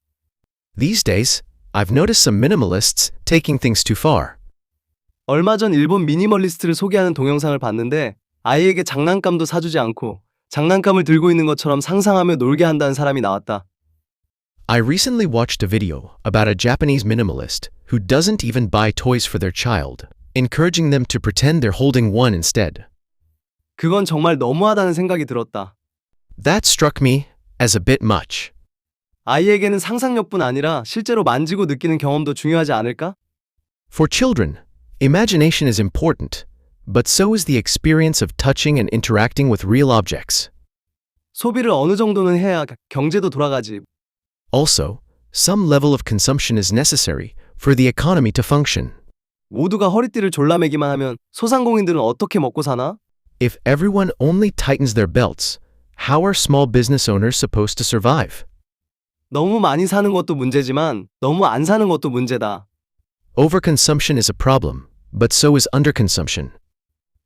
These days, I've noticed some minimalists taking things too far. 얼마 전 일본 미니멀리스트를 소개하는 동영상을 봤는데 아이에게 장난감도 사주지 않고 장난감을 들고 있는 것처럼 상상하며 놀게 한다는 사람이 나왔다. I recently watched a video about a Japanese minimalist who doesn't even buy toys for their child, encouraging them to pretend they're holding one instead. 그건 정말 너무하다는 생각이 들었다. That struck me as a bit much. 아이에게는 상상력뿐 아니라 실제로 만지고 느끼는 경험도 중요하지 않을까? For children, imagination is important, but so is the experience of touching and interacting with real objects. 소비를 어느 정도는 해야 경제도 돌아가지. Also, some level of consumption is necessary for the economy to function. 모두가 허리띠를 졸라매기만 하면 소상공인들은 어떻게 먹고 사나? If everyone only tightens their belts, how are small business owners supposed to survive? 너무 많이 사는 것도 문제지만 너무 안 사는 것도 문제다. Overconsumption is a problem, but so is underconsumption.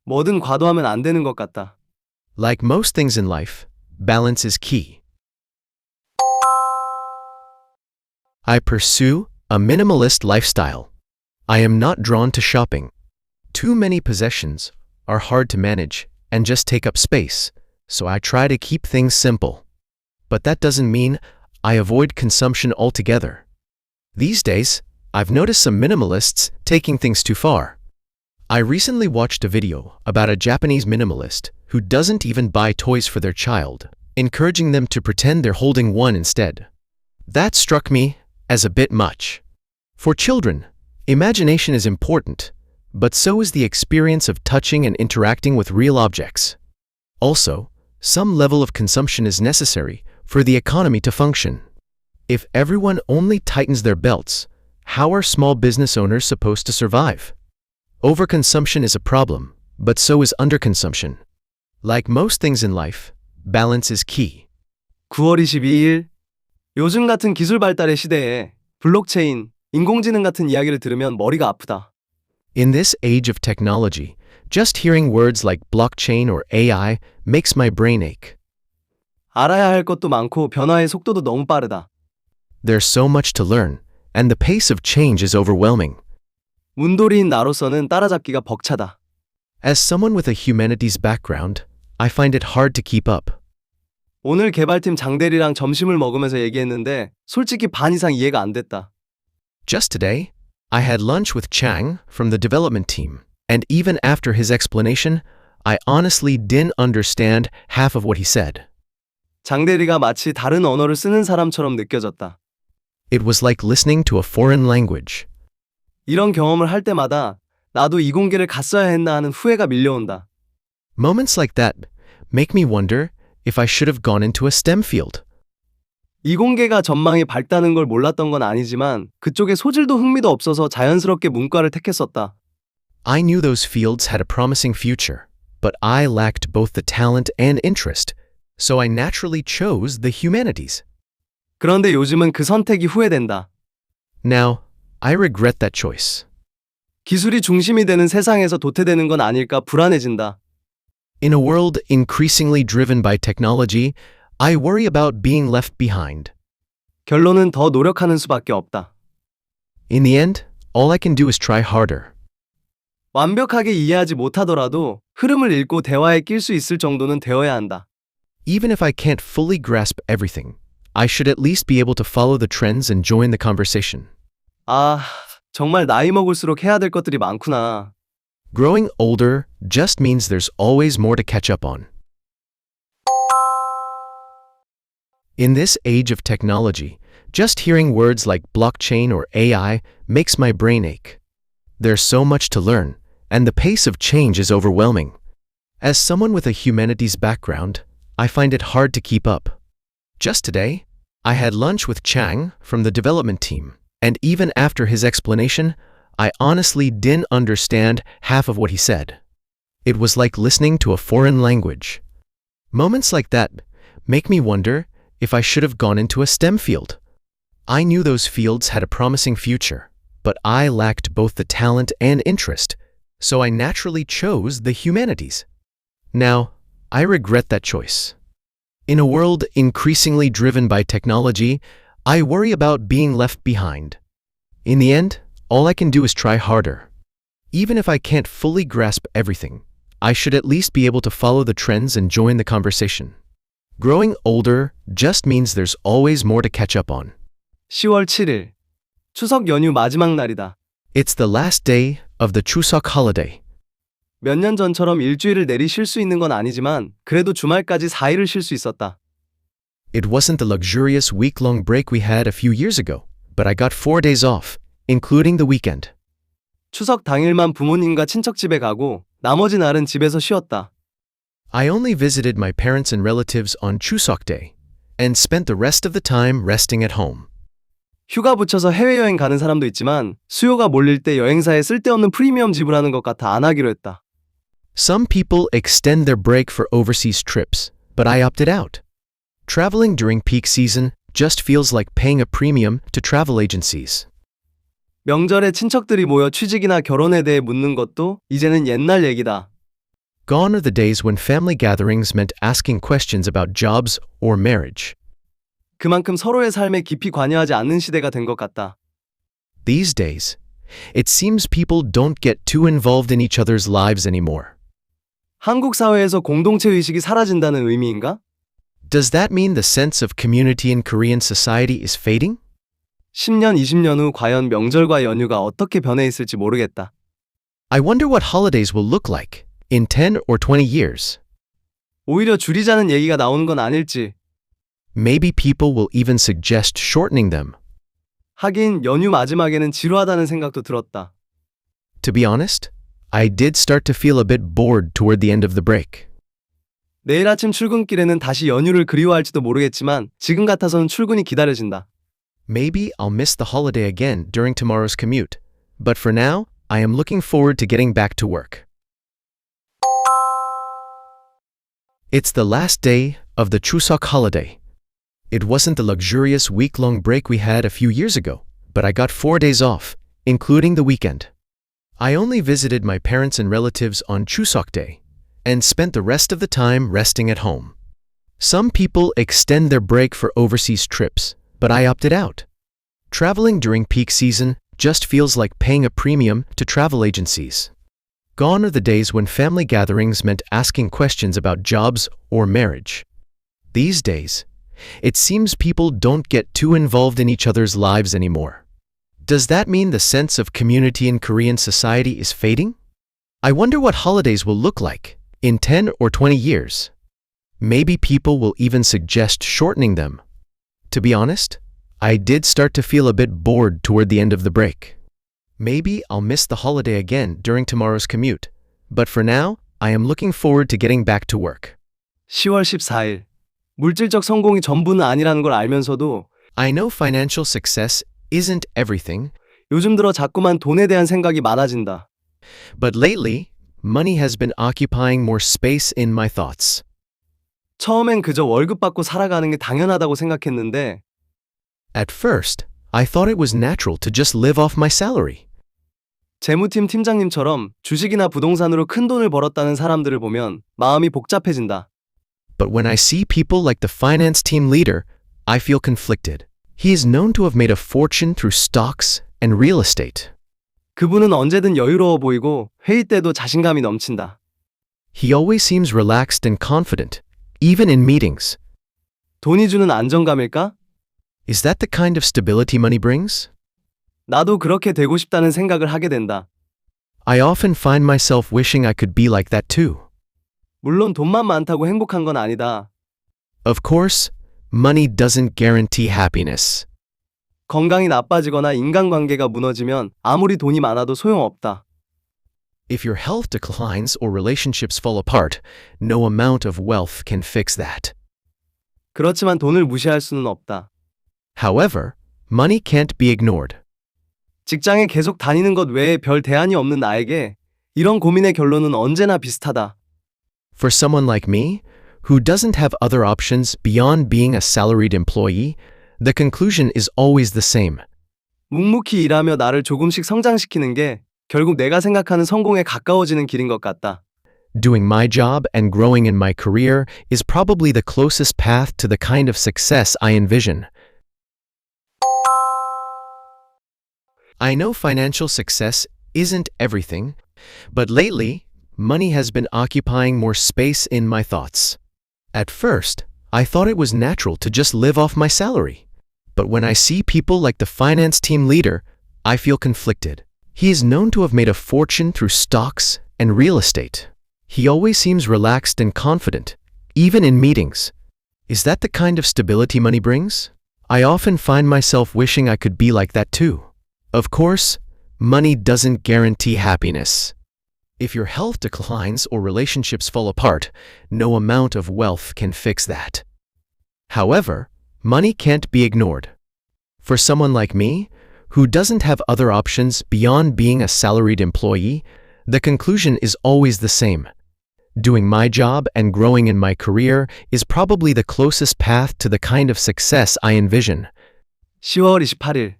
뭐든 과도하면 안 되는 것 같다. Like most things in life, balance is key. I pursue a minimalist lifestyle. I am not drawn to shopping. Too many possessions are hard to manage and just take up space, so I try to keep things simple. But that doesn't mean I avoid consumption altogether. These days, I've noticed some minimalists taking things too far. I recently watched a video about a Japanese minimalist who doesn't even buy toys for their child, encouraging them to pretend they're holding one instead. That struck me as a bit much. For children, imagination is important, but so is the experience of touching and interacting with real objects. Also, some level of consumption is necessary for the economy to function. If everyone only tightens their belts, how are small business owners supposed to survive? Overconsumption is a problem, but so is underconsumption. Like most things in life, balance is key. 9월 22일 요즘 같은 기술 발달의 시대에 블록체인, 인공지능 같은 이야기를 들으면 머리가 아프다. In this age of technology, just hearing words like blockchain or AI makes my brain ache. 알아야 할 것도 많고 변화의 속도도 너무 빠르다. There's so much to learn, and the pace of change is overwhelming. 문돌이인 나로서는 따라잡기가 벅차다. As someone with a humanities background, I find it hard to keep up. 오늘 개발팀 장대리랑 점심을 먹으면서 얘기했는데 솔직히 반 이상 이해가 안 됐다. Just today, I had lunch with Chang from the development team, and even after his explanation, I honestly didn't understand half of what he said. 장대리가 마치 다른 언어를 쓰는 사람처럼 느껴졌다. It was like listening to a foreign language. 이런 경험을 할 때마다 나도 이공계를 갔어야 했나 하는 후회가 밀려온다. Moments like that make me wonder if I should have gone into a STEM field. 이공계가 전망이 밝다는 걸 몰랐던 건 아니지만 그쪽에 소질도 흥미도 없어서 자연스럽게 문과를 택했었다. I knew those fields had a promising future, but I lacked both the talent and interest, so I naturally chose the humanities. 그런데 요즘은 그 선택이 후회된다. Now, I regret that choice. 기술이 중심이 되는 세상에서 도태되는 건 아닐까 불안해진다. In a world increasingly driven by technology, I worry about being left behind. 결론은 더 노력하는 수밖에 없다. In the end, all I can do is try harder. 완벽하게 이해하지 못하더라도 흐름을 읽고 대화에 낄 수 있을 정도는 되어야 한다. Even if I can't fully grasp everything, I should at least be able to follow the trends and join the conversation. 아, 정말 나이 먹을수록 해야 될 것들이 많구나. Growing older just means there's always more to catch up on. In this age of technology, just hearing words like blockchain or AI makes my brain ache. There's so much to learn, and the pace of change is overwhelming. As someone with a humanities background, I find it hard to keep up. Just today, I had lunch with Chang from the development team, and even after his explanation, I honestly didn't understand half of what he said. It was like listening to a foreign language. Moments like that make me wonder if I should have gone into a STEM field. I knew those fields had a promising future, but I lacked both the talent and interest, so I naturally chose the humanities. Now, I regret that choice. In a world increasingly driven by technology, I worry about being left behind. In the end, all I can do is try harder. Even if I can't fully grasp everything, I should at least be able to follow the trends and join the conversation. Growing older just means there's always more to catch up on. 10월 7일 추석 연휴 마지막 날이다. It's the last day of the Chuseok holiday. 몇 년 전처럼 일주일을 내리 쉴 수 있는 건 아니지만 그래도 주말까지 4일을 쉴 수 있었다. It wasn't the luxurious week-long break we had a few years ago, but I got 4 days off, including the weekend. 추석 당일만 부모님과 친척 집에 가고 나머지 날은 집에서 쉬었다. I only visited my parents and relatives on Chuseok Day, and spent the rest of the time resting at home. 휴가 붙여서 해외여행 가는 사람도 있지만 수요가 몰릴 때 여행사에 쓸데없는 프리미엄 지불하는 것 같아 안 하기로 했다. Some people extend their break for overseas trips, but I opted out. Traveling during peak season just feels like paying a premium to travel agencies. 명절에 친척들이 모여 취직이나 결혼에 대해 묻는 것도 이제는 옛날 얘기다. Gone are the days when family gatherings meant asking questions about jobs or marriage. 그만큼 서로의 삶에 깊이 관여하지 않는 시대가 된 것 같다. These days, it seems people don't get too involved in each other's lives anymore. 한국 사회에서 공동체 의식이 사라진다는 의미인가? Does that mean the sense of community in Korean society is fading? 10년, 20년 후 과연 명절과 연휴가 어떻게 변해 있을지 모르겠다. I wonder what holidays will look like in 10 or 20 years. 오히려 줄이자는 얘기가 나오는 건 아닐지. Maybe people will even suggest shortening them. 하긴 연휴 마지막에는 지루하다는 생각도 들었다. To be honest, I did start to feel a bit bored toward the end of the break. 내일 아침 출근길에는 다시 연휴를 그리워할지도 모르겠지만 지금 같아서는 출근이 기다려진다. Maybe I'll miss the holiday again during tomorrow's commute, but for now, I am looking forward to getting back to work. It's the last day of the Chuseok holiday. It wasn't the luxurious week-long break we had a few years ago, but I got 4 days off, including the weekend. I only visited my parents and relatives on Chuseok Day and spent the rest of the time resting at home. Some people extend their break for overseas trips, but I opted out. Traveling during peak season just feels like paying a premium to travel agencies. Gone are the days when family gatherings meant asking questions about jobs or marriage. These days, it seems people don't get too involved in each other's lives anymore. Does that mean the sense of community in Korean society is fading? I wonder what holidays will look like in 10 or 20 years. Maybe people will even suggest shortening them. To be honest, I did start to feel a bit bored toward the end of the break. Maybe I'll miss the holiday again during tomorrow's commute, but for now, I am looking forward to getting back to work. 10월 14일. 물질적 성공이 전부는 아니라는 걸 알면서도 I know financial success isn't everything, 요즘 들어 자꾸만 돈에 대한 생각이 많아진다. but lately, money has been occupying more space in my thoughts. 처음엔 그저 월급 받고 살아가는 게 당연하다고 생각했는데 At first, I thought it was natural to just live off my salary. 재무팀 팀장님처럼 주식이나 부동산으로 큰 돈을 벌었다는 사람들을 보면 마음이 복잡해진다. But when I see people like the finance team leader, I feel conflicted. He is known to have made a fortune through stocks and real estate. 그분은 언제든 여유로워 보이고 회의 때도 자신감이 넘친다. He always seems relaxed and confident, even in meetings. 돈이 주는 안정감일까? Is that the kind of stability money brings? 나도 그렇게 되고 싶다는 생각을 하게 된다. I often find myself wishing I could be like that too. 물론 돈만 많다고 행복한 건 아니다. Of course, money doesn't guarantee happiness. 건강이 나빠지거나 인간관계가 무너지면 아무리 돈이 많아도 소용없다. If your health declines or relationships fall apart, no amount of wealth can fix that. 그렇지만 돈을 무시할 수는 없다. However, money can't be ignored. 직장에 계속 다니는 것 외에 별 대안이 없는 나에게 이런 고민의 결론은 언제나 비슷하다. For someone like me, who doesn't have other options beyond being a salaried employee, the conclusion is always the same. 묵묵히 일하며 나를 조금씩 성장시키는 게 결국 내가 생각하는 성공에 가까워지는 길인 것 같다. Doing my job and growing in my career is probably the closest path to the kind of success I envision. I know financial success isn't everything, but lately, money has been occupying more space in my thoughts. At first, I thought it was natural to just live off my salary. But when I see people like the finance team leader, I feel conflicted. He is known to have made a fortune through stocks and real estate. He always seems relaxed and confident, even in meetings. Is that the kind of stability money brings? I often find myself wishing I could be like that too. Of course, money doesn't guarantee happiness. If your health declines or relationships fall apart, no amount of wealth can fix that. However, money can't be ignored. For someone like me, who doesn't have other options beyond being a salaried employee, the conclusion is always the same. Doing my job and growing in my career is probably the closest path to the kind of success I envision. 10월 28일.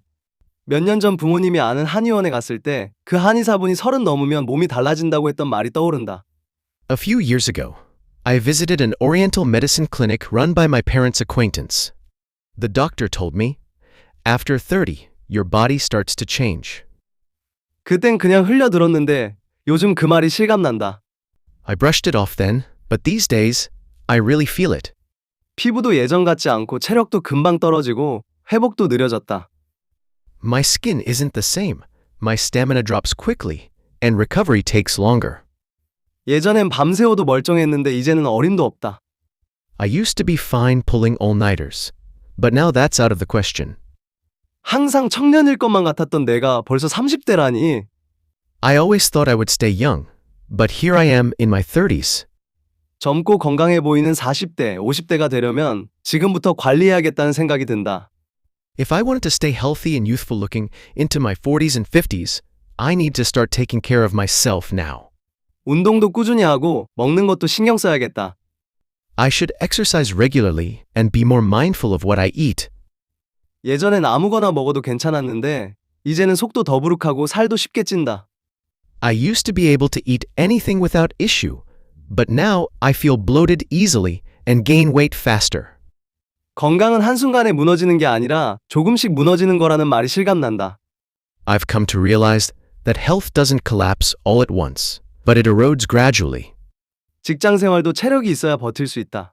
몇 년 전 부모님이 아는 한의원에 갔을 때 그 한의사분이 30 넘으면 몸이 달라진다고 했던 말이 떠오른다. A few years ago, I visited an Oriental medicine clinic run by my parents' acquaintance. The doctor told me, after 30, your body starts to change. 그땐 그냥 흘려들었는데 요즘 그 말이 실감난다. I brushed it off then, but these days, I really feel it. 피부도 예전 같지 않고 체력도 금방 떨어지고 회복도 느려졌다. My skin isn't the same. My stamina drops quickly, and recovery takes longer. 예전엔 밤새워도 멀쩡했는데 이제는 어림도 없다. I used to be fine pulling all-nighters, but now that's out of the question. 항상 청년일 것만 같았던 내가 벌써 30대라니. I always thought I would stay young, but here I am in my 30s. 젊고 건강해 보이는 40대, 50대가 되려면 지금부터 관리해야겠다는 생각이 든다. If I wanted to stay healthy and youthful looking into my 40s and 50s, I need to start taking care of myself now. 운동도 꾸준히 하고 먹는 것도 신경 써야겠다. I should exercise regularly and be more mindful of what I eat. 예전엔 아무거나 먹어도 괜찮았는데 이제는 속도 더부룩하고 살도 쉽게 찐다. I used to be able to eat anything without issue, but now I feel bloated easily and gain weight faster. 건강은 한순간에 무너지는 게 아니라 조금씩 무너지는 거라는 말이 실감난다. I've come to realize that health doesn't collapse all at once, but it erodes gradually. 직장 생활도 체력이 있어야 버틸 수 있다.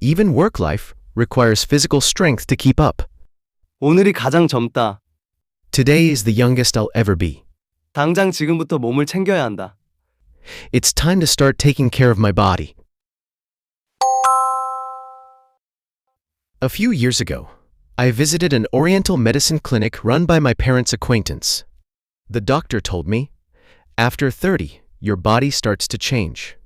Even work life requires physical strength to keep up. 오늘이 가장 젊다. Today is the youngest I'll ever be. 당장 지금부터 몸을 챙겨야 한다. It's time to start taking care of my body. A few years ago, I visited an Oriental medicine clinic run by my parents' acquaintance. The doctor told me, after 30, your body starts to change.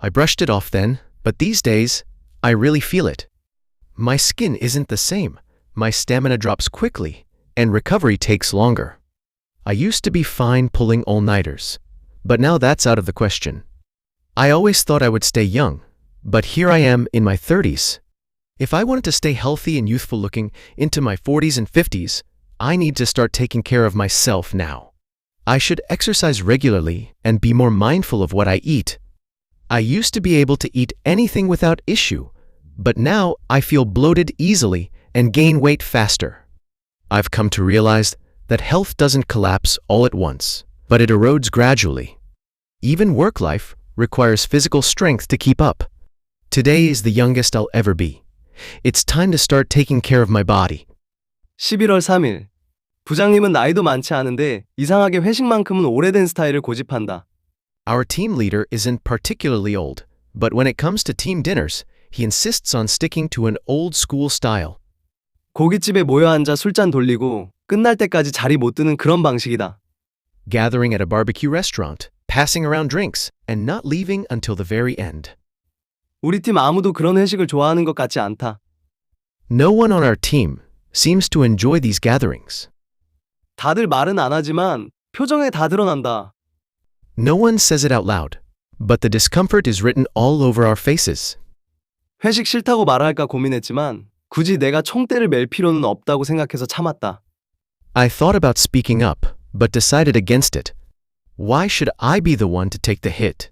I brushed it off then, but these days, I really feel it. My skin isn't the same, my stamina drops quickly, and recovery takes longer. I used to be fine pulling all-nighters, but now that's out of the question. I always thought I would stay young, but here I am in my 30s. If I wanted to stay healthy and youthful looking into my 40s and 50s, I need to start taking care of myself now. I should exercise regularly and be more mindful of what I eat. I used to be able to eat anything without issue, but now I feel bloated easily and gain weight faster. I've come to realize that health doesn't collapse all at once, but it erodes gradually. Even work life requires physical strength to keep up. Today is the youngest I'll ever be. It's time to start taking care of my body. 11월 3일. 부장님은 나이도 많지 않은데 이상하게 회식만큼은 오래된 스타일을 고집한다. Our team leader isn't particularly old, but when it comes to team dinners, he insists on sticking to an old school style. 고깃집에 모여 앉아 술잔 돌리고 끝날 때까지 자리 못 드는 그런 방식이다. Gathering at a barbecue restaurant, passing around drinks, and not leaving until the very end. 우리 팀 아무도 그런 회식을 좋아하는 것 같지 않다. No one on our team seems to enjoy these gatherings. 다들 말은 안 하지만 표정에 다 드러난다. No one says it out loud, but the discomfort is written all over our faces. 회식 싫다고 말할까 고민했지만 굳이 내가 총대를 맬 필요는 없다고 생각해서 참았다. I thought about speaking up, but decided against it. Why should I be the one to take the hit?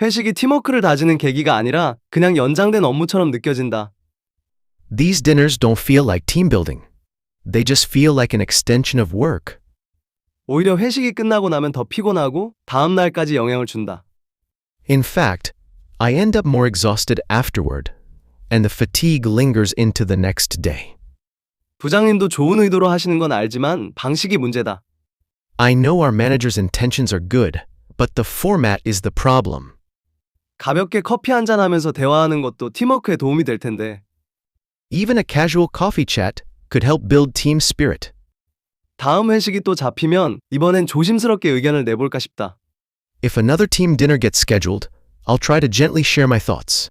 회식이 팀워크를 다지는 계기가 아니라 그냥 연장된 업무처럼 느껴진다. These dinners don't feel like team building. They just feel like an extension of work. 오히려 회식이 끝나고 나면 더 피곤하고 다음 날까지 영향을 준다. In fact, I end up more exhausted afterward, and the fatigue lingers into the next day. 부장님도 좋은 의도로 하시는 건 알지만 방식이 문제다. I know our manager's intentions are good, but the format is the problem. 가볍게 커피 한잔 하면서 대화하는 것도 팀워크에 도움이 될 텐데. Even a casual coffee chat could help build team spirit. 다음 회식이 또 잡히면 이번엔 조심스럽게 의견을 내볼까 싶다. If another team dinner gets scheduled, I'll try to gently share my thoughts.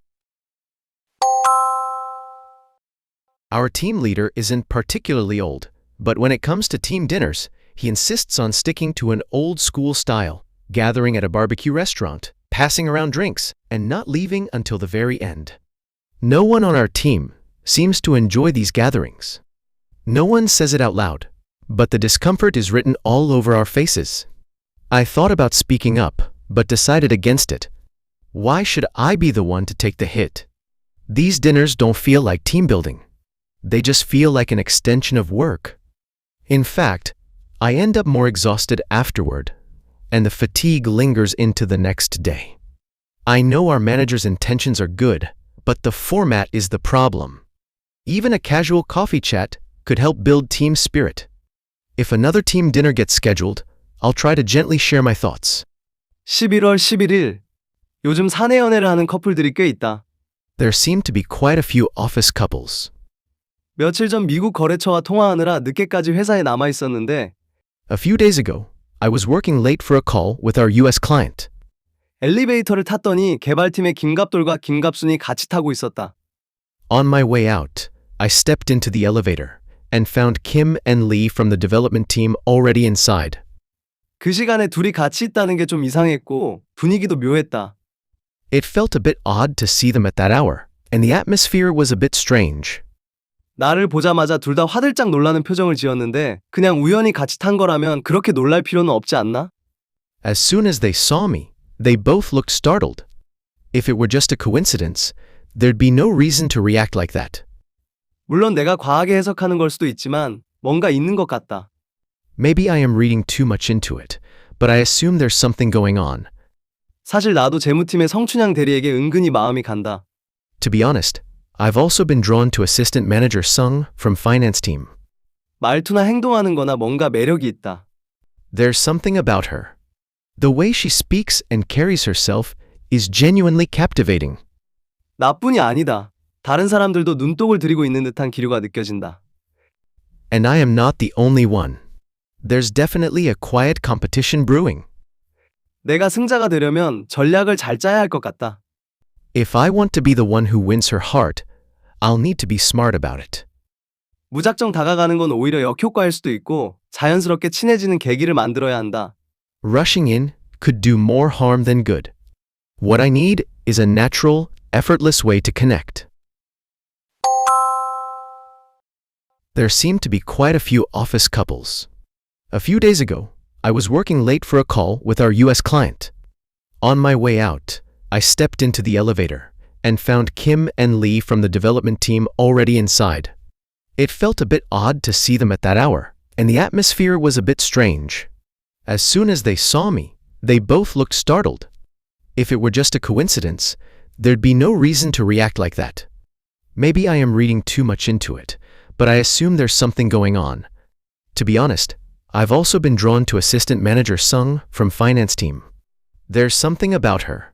Our team leader isn't particularly old, but when it comes to team dinners, he insists on sticking to an old school style, gathering at a barbecue restaurant, passing around drinks, and not leaving until the very end. No one on our team seems to enjoy these gatherings. No one says it out loud, but the discomfort is written all over our faces. I thought about speaking up, but decided against it. Why should I be the one to take the hit? These dinners don't feel like team building. They just feel like an extension of work. In fact, I end up more exhausted afterward, and the fatigue lingers into the next day. I know our manager's intentions are good, but the format is the problem. Even a casual coffee chat could help build team spirit. If another team dinner gets scheduled, I'll try to gently share my thoughts. 11월 11일. 요즘 사내 연애를 하는 커플들이 꽤 있다. There seem to be quite a few office couples. 며칠 전 미국 거래처와 통화하느라 늦게까지 회사에 남아 있었는데 A few days ago, I was working late for a call with our US client. 엘리베이터를 탔더니 개발팀의 김갑돌과 김갑순이 같이 타고 있었다. On my way out, I stepped into the elevator and found Kim and Lee from the development team already inside. 그 시간에 둘이 같이 있다는 게 좀 이상했고 분위기도 묘했다. It felt a bit odd to see them at that hour, and the atmosphere was a bit strange. 나를 보자마자 둘 다 화들짝 놀라는 표정을 지었는데 그냥 우연히 같이 탄 거라면 그렇게 놀랄 필요는 없지 않나? As soon as they saw me, they both looked startled. If it were just a coincidence, there'd be no reason to react like that. 물론 내가 과하게 해석하는 걸 수도 있지만 뭔가 있는 것 같다. Maybe I am reading too much into it, but I assume there's something going on. 사실 나도 재무팀의 성춘향 대리에게 은근히 마음이 간다. To be honest, I've also been drawn to Assistant Manager Sung from Finance Team. 말투나 행동하는 거나 뭔가 매력이 있다. There's something about her. The way she speaks and carries herself is genuinely captivating. 나뿐이 아니다. 다른 사람들도 눈독을 들이고 있는 듯한 기류가 느껴진다. And I am not the only one. There's definitely a quiet competition brewing. 내가 승자가 되려면 전략을 잘 짜야 할 것 같다. If I want to be the one who wins her heart, I'll need to be smart about it. 무작정 다가가는 건 오히려 역효과일 수도 있고 자연스럽게 친해지는 계기를 만들어야 한다. Rushing in could do more harm than good. What I need is a natural, effortless way to connect. There seemed to be quite a few office couples. A few days ago, I was working late for a call with our US client. On my way out, I stepped into the elevator and found Kim and Lee from the development team already inside. It felt a bit odd to see them at that hour, and the atmosphere was a bit strange. As soon as they saw me, they both looked startled. If it were just a coincidence, there'd be no reason to react like that. Maybe I am reading too much into it, but I assume there's something going on. To be honest, I've also been drawn to Assistant Manager Sung from Finance Team. There's something about her.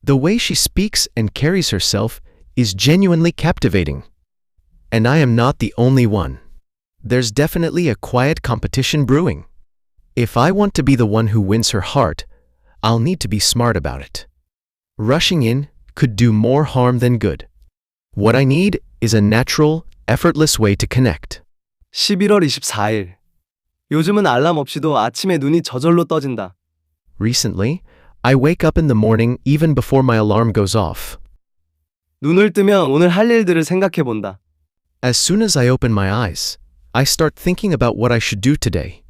The way she speaks and carries herself is genuinely captivating. And I am not the only one. There's definitely a quiet competition brewing. If I want to be the one who wins her heart, I'll need to be smart about it. Rushing in could do more harm than good. What I need is a natural, effortless way to connect. 11월 24일. 요즘은 알람 없이도 아침에 눈이 저절로 떠진다. Recently, I wake up in the morning even before my alarm goes off. 눈을 뜨면 오늘 할 일들을 생각해 본다. As soon as I open my eyes, I start thinking about what I should do today.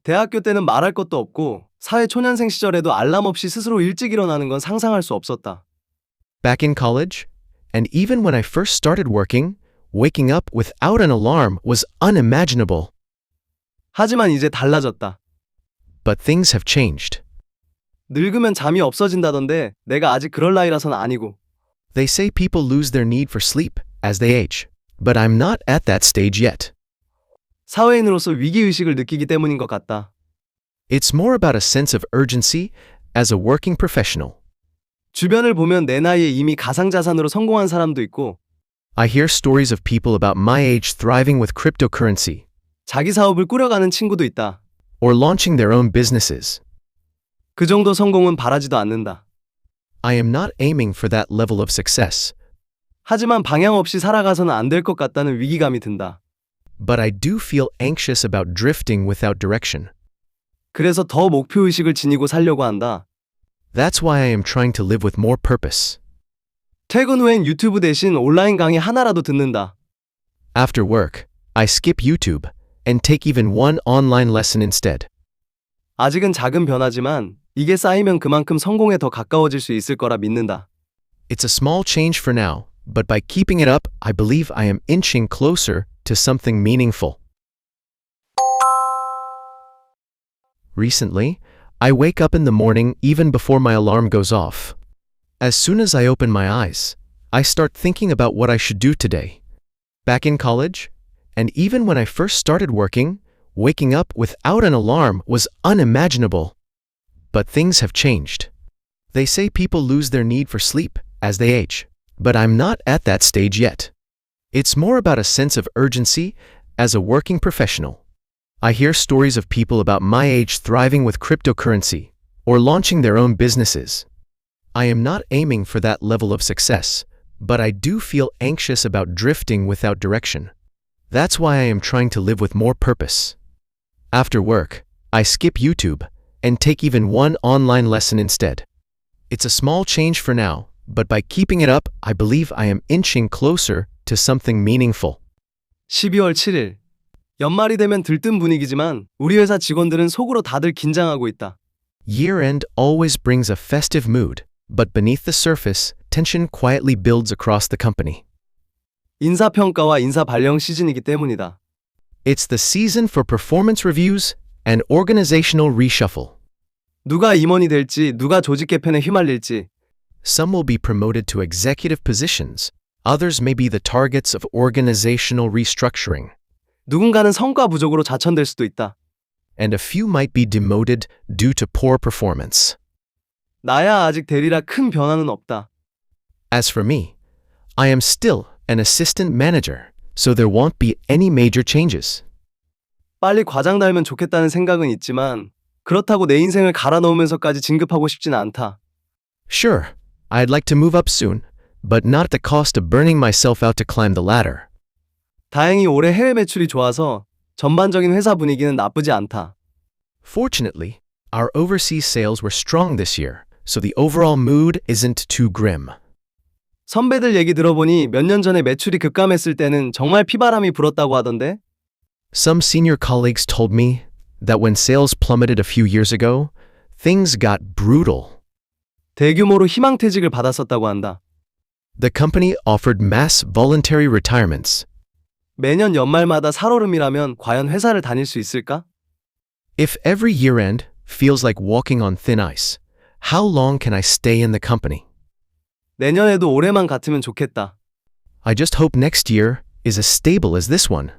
대학교 때는 말할 것도 없고 사회 초년생 시절에도 알람 없이 스스로 일찍 일어나는 건 상상할 수 없었다. Back in college, and even when I first started working, waking up without an alarm was unimaginable. 하지만 이제 달라졌다. But things have changed. 늙으면 잠이 없어진다던데 내가 아직 그럴 나이라선 아니고. They say people lose their need for sleep as they age, but I'm not at that stage yet. 사회인으로서 위기의식을 느끼기 때문인 것 같다. It's more about a sense of urgency as a working professional. 주변을 보면 내 나이에 이미 가상자산으로 성공한 사람도 있고 I hear stories of people about my age thriving with cryptocurrency 자기 사업을 꾸려가는 친구도 있다. or launching their own businesses. 그 정도 성공은 바라지도 않는다. I am not aiming for that level of success, 하지만 방향 없이 살아가서는 안 될 것 같다는 위기감이 든다. but I do feel anxious about drifting without direction. 그래서 더 목표의식을 지니고 살려고 한다. That's why I am trying to live with more purpose. 퇴근 후엔 유튜브 대신 온라인 강의 하나라도 듣는다. After work, I skip YouTube and take even one online lesson instead. 아직은 작은 변화지만 이게 쌓이면 그만큼 성공에 더 가까워질 수 있을 거라 믿는다. It's a small change for now, but by keeping it up, I believe I am inching closer to something meaningful. Recently, I wake up in the morning even before my alarm goes off. As soon as I open my eyes, I start thinking about what I should do today. Back in college, and even when I first started working, Waking up without an alarm was unimaginable. But things have changed. They say people lose their need for sleep as they age, but I'm not at that stage yet. It's more about a sense of urgency as a working professional. I hear stories of people about my age thriving with cryptocurrency or launching their own businesses. I am not aiming for that level of success, but I do feel anxious about drifting without direction. That's why I am trying to live with more purpose. After work, I skip YouTube and take even one online lesson instead. It's a small change for now, but by keeping it up, I believe I am inching closer to something meaningful. 12월 7일. 연말이 되면 들뜬 분위기지만 우리 회사 직원들은 속으로 다들 긴장하고 있다. Year-end always brings a festive mood, but beneath the surface, tension quietly builds across the company. 인사평가와 인사 발령 시즌이기 때문이다. It's the season for performance reviews and organizational reshuffle. 누가 임원이 될지, 누가 조직 개편에 휘말릴지, Some will be promoted to executive positions. Others may be the targets of organizational restructuring. 누군가는 성과 부족으로 자천될 수도 있다. And a few might be demoted due to poor performance. 나야 아직 대리라 큰 변화는 없다. As for me, I am still an assistant manager, so there won't be any major changes. 빨리 과장 달면 좋겠다는 생각은 있지만 그렇다고 내 인생을 갈아 넣으면서까지 진급하고 싶지는 않다. Sure, I'd like to move up soon, but not at the cost of burning myself out to climb the ladder. 다행히 올해 해외 매출이 좋아서 전반적인 회사 분위기는 나쁘지 않다. Fortunately, our overseas sales were strong this year, so the overall mood isn't too grim. 선배들 얘기 들어보니 몇 년 전에 매출이 급감했을 때는 정말 피바람이 불었다고 하던데? Some senior colleagues told me that when sales plummeted a few years ago, things got brutal. 대규모로 희망퇴직을 받았었다고 한다. The company offered mass voluntary retirements. 매년 연말마다 살얼음이라면 과연 회사를 다닐 수 있을까? If every year-end feels like walking on thin ice, how long can I stay in the company? 내년에도 올해만 같으면 좋겠다. I just hope next year is as stable as this one.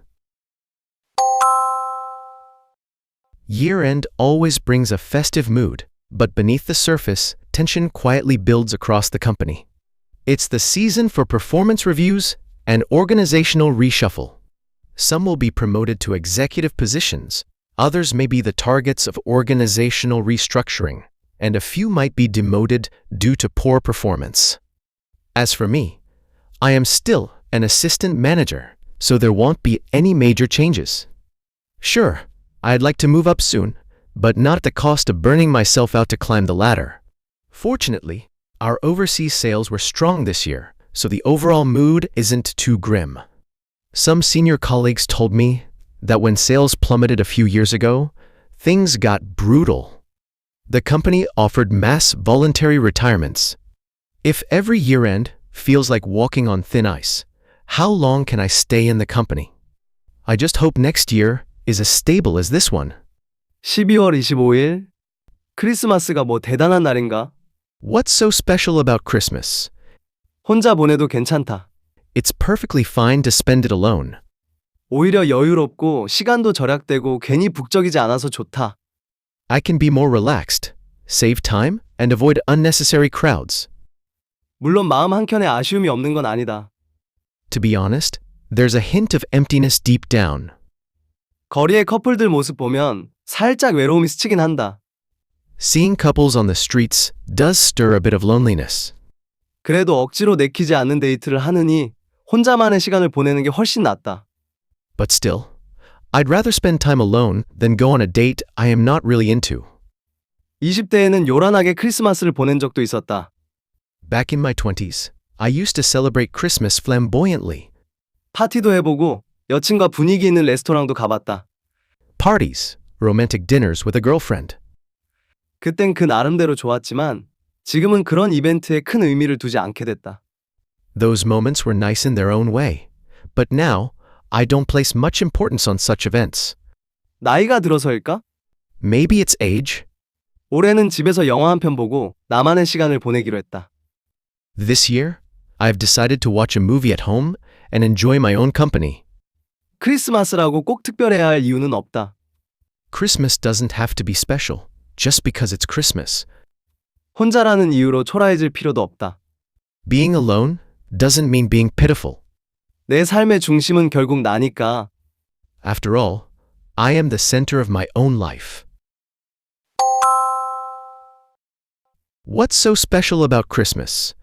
Year-end always brings a festive mood, but beneath the surface, tension quietly builds across the company. It's the season for performance reviews and organizational reshuffle. Some will be promoted to executive positions, others may be the targets of organizational restructuring, and a few might be demoted due to poor performance. As for me, I am still an assistant manager, so there won't be any major changes. Sure, I'd like to move up soon, but not at the cost of burning myself out to climb the ladder. Fortunately, our overseas sales were strong this year, so the overall mood isn't too grim. Some senior colleagues told me that when sales plummeted a few years ago, things got brutal. The company offered mass voluntary retirements. If every year-end feels like walking on thin ice, how long can I stay in the company? I just hope next year is as stable as this one. 12월 25일. 크리스마스가 뭐 대단한 날인가? What's so special about Christmas? 혼자 보내도 괜찮다. It's perfectly fine to spend it alone. 오히려 여유롭고 시간도 절약되고 괜히 북적이지 않아서 좋다. I can be more relaxed, save time, and avoid unnecessary crowds. 물론 마음 한켠에 아쉬움이 없는 건 아니다. To be honest, there's a hint of emptiness deep down. 거리의 커플들 모습 보면 살짝 외로움이 스치긴 한다. Seeing couples on the streets does stir a bit of loneliness. 그래도 억지로 내키지 않는 데이트를 하느니 혼자만의 시간을 보내는 게 훨씬 낫다. But still, I'd rather spend time alone than go on a date I am not really into. 20대에는 요란하게 크리스마스를 보낸 적도 있었다. Back in my 20s, I used to celebrate Christmas flamboyantly. 파티도 해보고 여친과 분위기 있는 레스토랑도 가봤다. Parties, romantic dinners with a girlfriend. 그땐 그 나름대로 좋았지만 지금은 그런 이벤트에 큰 의미를 두지 않게 됐다. Those moments were nice in their own way. But now, I don't place much importance on such events. 나이가 들어서일까? Maybe it's age. 올해는 집에서 영화 한 편 보고 나만의 시간을 보내기로 했다. This year, I've decided to watch a movie at home and enjoy my own company. 크리스마스라고 꼭 특별해야 할 이유는 없다. Christmas doesn't have to be special just because it's Christmas. 혼자라는 이유로 초라해질 필요도 없다. Being alone doesn't mean being pitiful. 내 삶의 중심은 결국 나니까. After all, I am the center of my own life. What's so special about Christmas?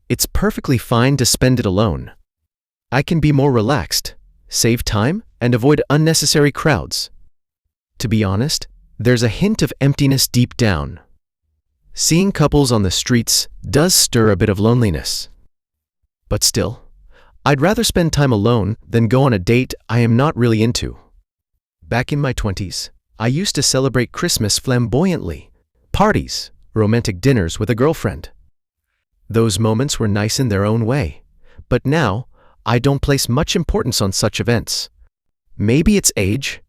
It's perfectly fine to spend it alone. I can be more relaxed, save time, and avoid unnecessary crowds. To be honest, there's a hint of emptiness deep down. Seeing couples on the streets does stir a bit of loneliness. But still, I'd rather spend time alone than go on a date I am not really into. Back in my 20s, I used to celebrate Christmas flamboyantly. Parties, romantic dinners with a girlfriend. Those moments were nice in their own way, but now I don't place much importance on such events. Maybe it's age.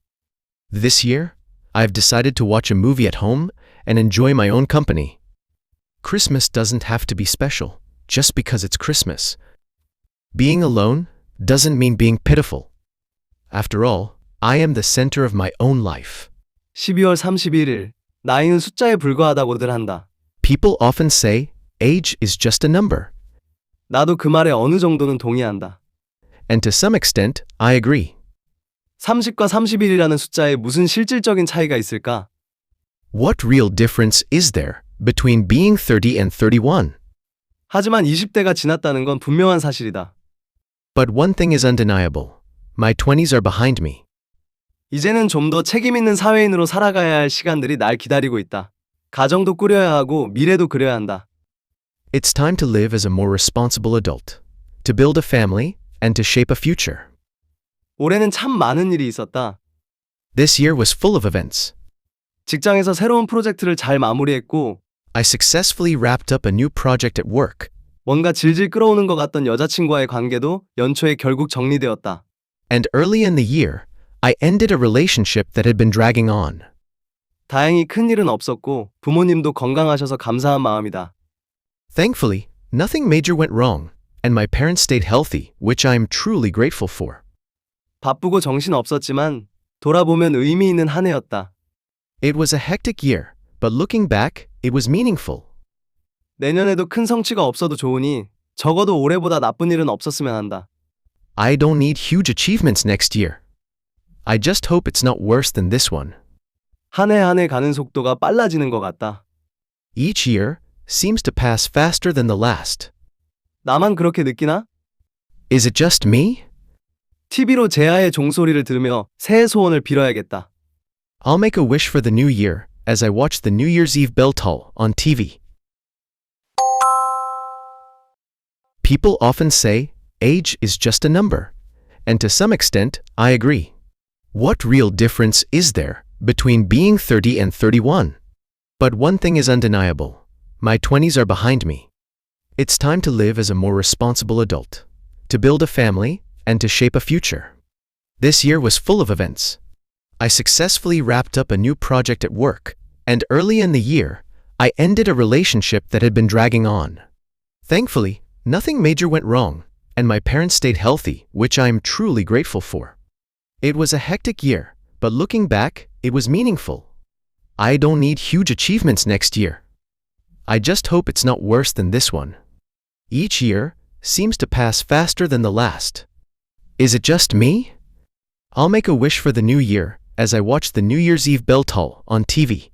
This year, I've decided to watch a movie at home and enjoy my own company. Christmas doesn't have to be special just because it's Christmas. Being alone doesn't mean being pitiful. After all, I am the center of my own life. 12월 31일. 나이는 숫자에 불과하다고들 한다. People often say age is just a number, 나도 그 말에 어느 정도는 동의한다. and to some extent, I agree. 30과 31이라는 숫자에 무슨 실질적인 차이가 있을까? What real difference is there between being 30 and 31? 하지만 20대가 지났다는 건 분명한 사실이다. But one thing is undeniable. My 20s are behind me. 이제는 좀 더 책임 있는 사회인으로 살아가야 할 시간들이 날 기다리고 있다. 가정도 꾸려야 하고 미래도 그려야 한다. It's time to live as a more responsible adult, to build a family, and to shape a future. 올해는 참 많은 일이 있었다. This year was full of events. 직장에서 새로운 프로젝트를 잘 마무리했고 I successfully wrapped up a new project at work, 뭔가 질질 끌어오는 것 같던 여자친구와의 관계도 연초에 결국 정리되었다. and early in the year, I ended a relationship that had been dragging on. 다행히 큰일은 없었고 부모님도 건강하셔서 감사한 마음이다. Thankfully, nothing major went wrong, and my parents stayed healthy, which I am truly grateful for. 바쁘고 정신 없었지만 돌아보면 의미 있는 한 해였다. It was a hectic year, but looking back, it was meaningful. 내년에도 큰 성취가 없어도 좋으니 적어도 올해보다 나쁜 일은 없었으면 한다. I don't need huge achievements next year. I just hope it's not worse than this one. 한 해 한 해 가는 속도가 빨라지는 것 같다. Each year seems to pass faster than the last. 나만 그렇게 느끼나? Is it just me? TV로 제아의 종소리를 들으며 새해 소원을 빌어야겠다. I'll make a wish for the new year as I watch the New Year's Eve bell toll on TV. People often say age is just a number, and to some extent, I agree. What real difference is there between being 30 and 31? But one thing is undeniable. My 20s are behind me. It's time to live as a more responsible adult, to build a family, and to shape a future. This year was full of events. I successfully wrapped up a new project at work, and early in the year, I ended a relationship that had been dragging on. Thankfully, nothing major went wrong, and my parents stayed healthy, which I am truly grateful for. It was a hectic year, but looking back, it was meaningful. I don't need huge achievements next year. I just hope it's not worse than this one. Each year seems to pass faster than the last. Is it just me? I'll make a wish for the new year as I watch the New Year's Eve bell toll on TV.